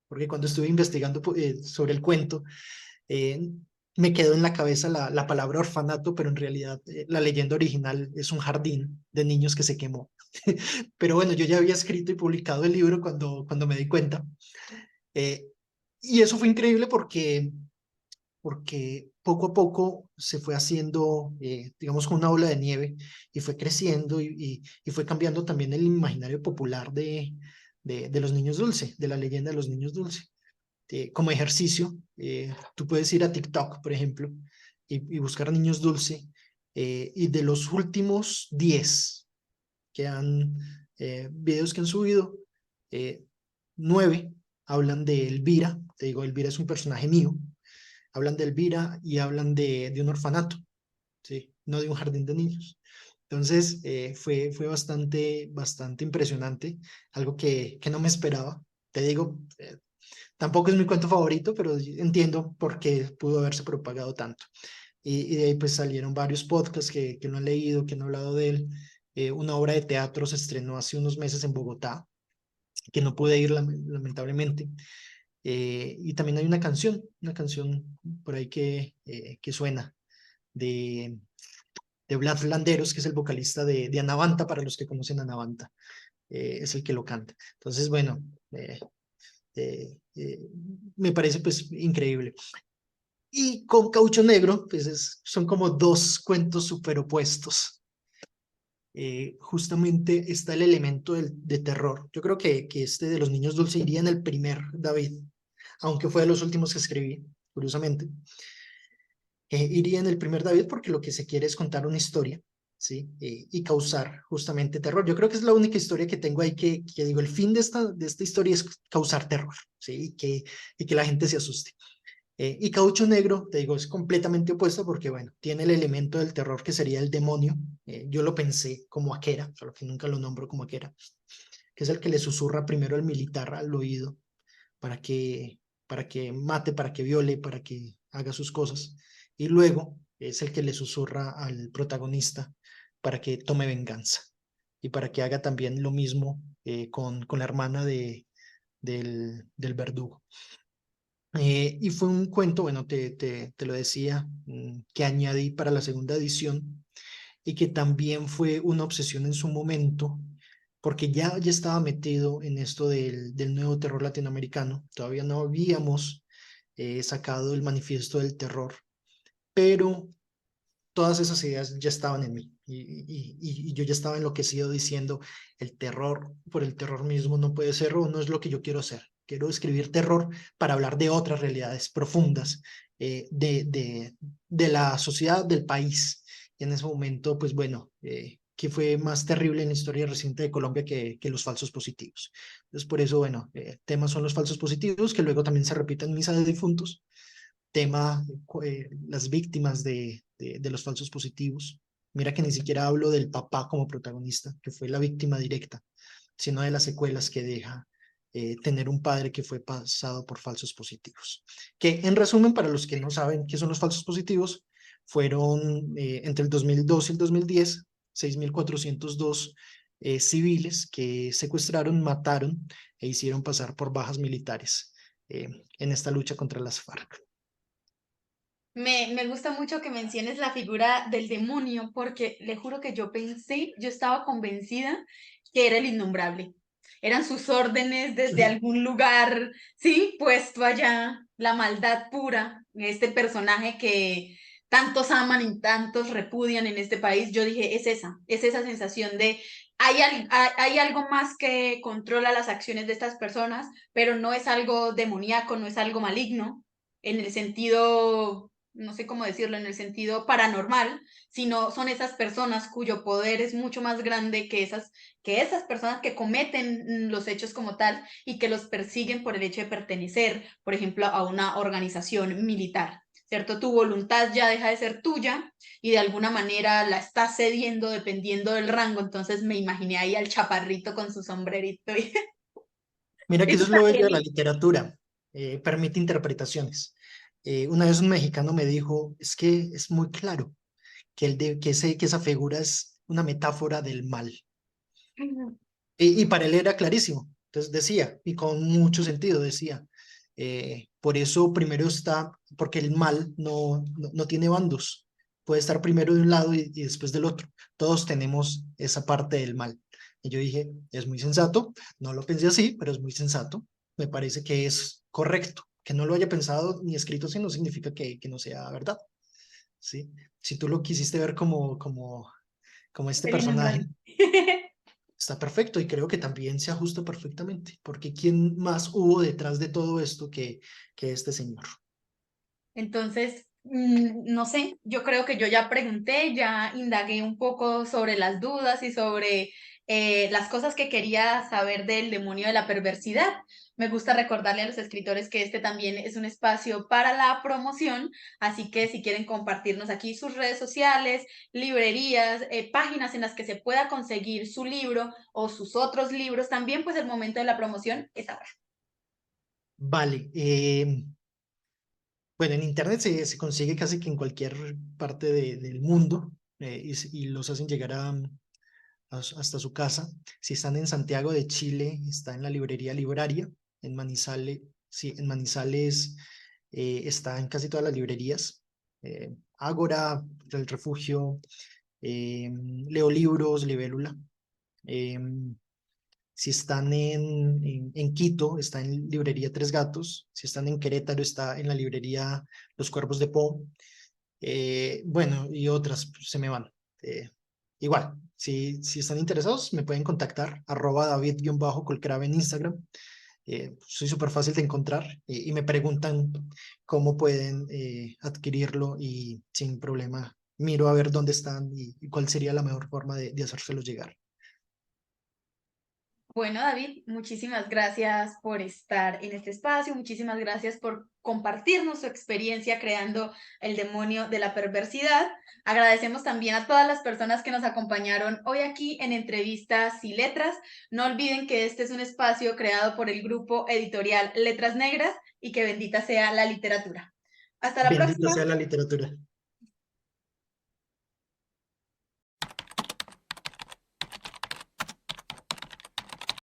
porque cuando estuve investigando sobre el cuento, eh, me quedó en la cabeza la palabra orfanato, pero en realidad la leyenda original es un jardín de niños que se quemó. Pero bueno, yo ya había escrito y publicado el libro cuando me di cuenta. Eh, y eso fue increíble porque poco a poco se fue haciendo, digamos, con una ola de nieve y fue creciendo y fue cambiando también el imaginario popular de los niños dulce, de la leyenda de los niños dulce. Como ejercicio, tú puedes ir a TikTok, por ejemplo, y buscar niños dulce, y de los últimos 10 videos que han subido, eh, 9 hablan de Elvira. Te digo, Elvira es un personaje mío. Hablan de Elvira y hablan de un orfanato, ¿sí? No de un jardín de niños. Entonces, fue bastante impresionante, algo que no me esperaba. Te digo, tampoco es mi cuento favorito, pero entiendo por qué pudo haberse propagado tanto. Y de ahí pues salieron varios podcasts que no han leído, que no han hablado de él. Una obra de teatro se estrenó hace unos meses en Bogotá, que no pude ir lamentablemente. Y también hay una canción por ahí que suena de, de Vlad Landeros, que es el vocalista de Anavanta, para los que conocen Anavanta, es el que lo canta. Entonces, bueno, me parece pues increíble. Y con Caucho Negro, pues son como dos cuentos superopuestos. justamente está el elemento de terror. Yo creo que este de los niños dulce iría en el primer David, aunque fue de los últimos que escribí, curiosamente. Iría en el primer David porque lo que se quiere es contar una historia, ¿sí? Y causar justamente terror. Yo creo que es la única historia que tengo ahí que digo, el fin de esta historia es causar terror, ¿sí? Y que la gente se asuste. Y Caucho Negro, te digo, es completamente opuesto porque, bueno, tiene el elemento del terror que sería el demonio. Yo lo pensé como Aquera, solo que nunca lo nombro como Aquera, que es el que le susurra primero al militar al oído para para que mate, para que viole, para que haga sus cosas. Y luego es el que le susurra al protagonista para que tome venganza y para que haga también lo mismo con la hermana del verdugo. Y fue un cuento, bueno, te lo decía, que añadí para la segunda edición y que también fue una obsesión en su momento, porque ya estaba metido en esto del nuevo terror latinoamericano. Todavía no habíamos sacado el manifiesto del terror, pero todas esas ideas ya estaban en mí y yo ya estaba enloquecido diciendo, el terror por el terror mismo no puede ser o no es lo que yo quiero hacer. Quiero escribir terror para hablar de otras realidades profundas de la sociedad, del país. Y en ese momento, pues bueno, que fue más terrible en la historia reciente de Colombia que los falsos positivos. Entonces, por eso, bueno, temas son los falsos positivos, que luego también se repiten en Misa de Difuntos, tema, las víctimas de los falsos positivos. Mira que ni siquiera hablo del papá como protagonista, que fue la víctima directa, sino de las secuelas que deja tener un padre que fue pasado por falsos positivos. Que en resumen, para los que no saben qué son los falsos positivos, fueron entre el 2002 y el 2010, 6.402 civiles que secuestraron, mataron e hicieron pasar por bajas militares en esta lucha contra las FARC. Me gusta mucho que menciones la figura del demonio, porque le juro que yo estaba convencida que era el innombrable. Eran sus órdenes desde algún lugar, sí, puesto allá, la maldad pura, este personaje que tantos aman y tantos repudian en este país. Yo dije, es esa sensación de hay algo más que controla las acciones de estas personas, pero no es algo demoníaco, no es algo maligno, en el sentido, no sé cómo decirlo, en el sentido paranormal, sino son esas personas cuyo poder es mucho más grande que esas personas que cometen los hechos como tal y que los persiguen por el hecho de pertenecer, por ejemplo, a una organización militar. ¿Cierto? Tu voluntad ya deja de ser tuya y de alguna manera la estás cediendo dependiendo del rango. Entonces me imaginé ahí al chaparrito con su sombrerito. Mira que Eso eso es está lo bello de la genial. literatura, permite interpretaciones. Una vez un mexicano me dijo, es que es muy claro que esa figura es una metáfora del mal. Y para él era clarísimo. Entonces decía, y con mucho sentido decía, por eso primero está, porque el mal no tiene bandos, puede estar primero de un lado y después del otro. Todos tenemos esa parte del mal. Y yo dije, es muy sensato, no lo pensé así, pero es muy sensato. Me parece que es correcto. Que no lo haya pensado ni escrito así no significa que no sea verdad, ¿sí? Si tú lo quisiste ver como este El personaje, innombrable. está perfecto y creo que también se ajusta perfectamente, porque ¿quién más hubo detrás de todo esto que este señor? Entonces, no sé, yo creo que yo ya pregunté, ya indagué un poco sobre las dudas y sobre las cosas que quería saber del demonio de la perversidad. Me gusta recordarle a los escritores que este también es un espacio para la promoción, así que si quieren compartirnos aquí sus redes sociales, librerías, páginas en las que se pueda conseguir su libro o sus otros libros, también pues el momento de la promoción es ahora. Vale, bueno, en Internet se consigue casi que en cualquier parte del mundo y los hacen llegar hasta su casa. Si están en Santiago de Chile, está en la librería Libraria, en Manizales, sí, en Manizales está en casi todas las librerías. Ágora, El Refugio, Leo Libros, Libélula. em, Si están en Quito, está en librería Tres Gatos. Si están en Querétaro, está en la librería Los Cuervos de Po. Bueno, y otras pues, se me van. Eh, igual, si están interesados, me pueden contactar, @David_Colcrave en Instagram. Soy súper fácil de encontrar y me preguntan cómo pueden adquirirlo y sin problema miro a ver dónde están y cuál sería la mejor forma de hacérselo llegar. Bueno, David, muchísimas gracias por estar en este espacio, muchísimas gracias por compartirnos su experiencia creando El demonio de la perversidad. Agradecemos también a todas las personas que nos acompañaron hoy aquí en Entrevistas y Letras. No olviden que este es un espacio creado por el grupo editorial Letras Negras y que bendita sea la literatura. Hasta la Bendita próxima. sea la literatura.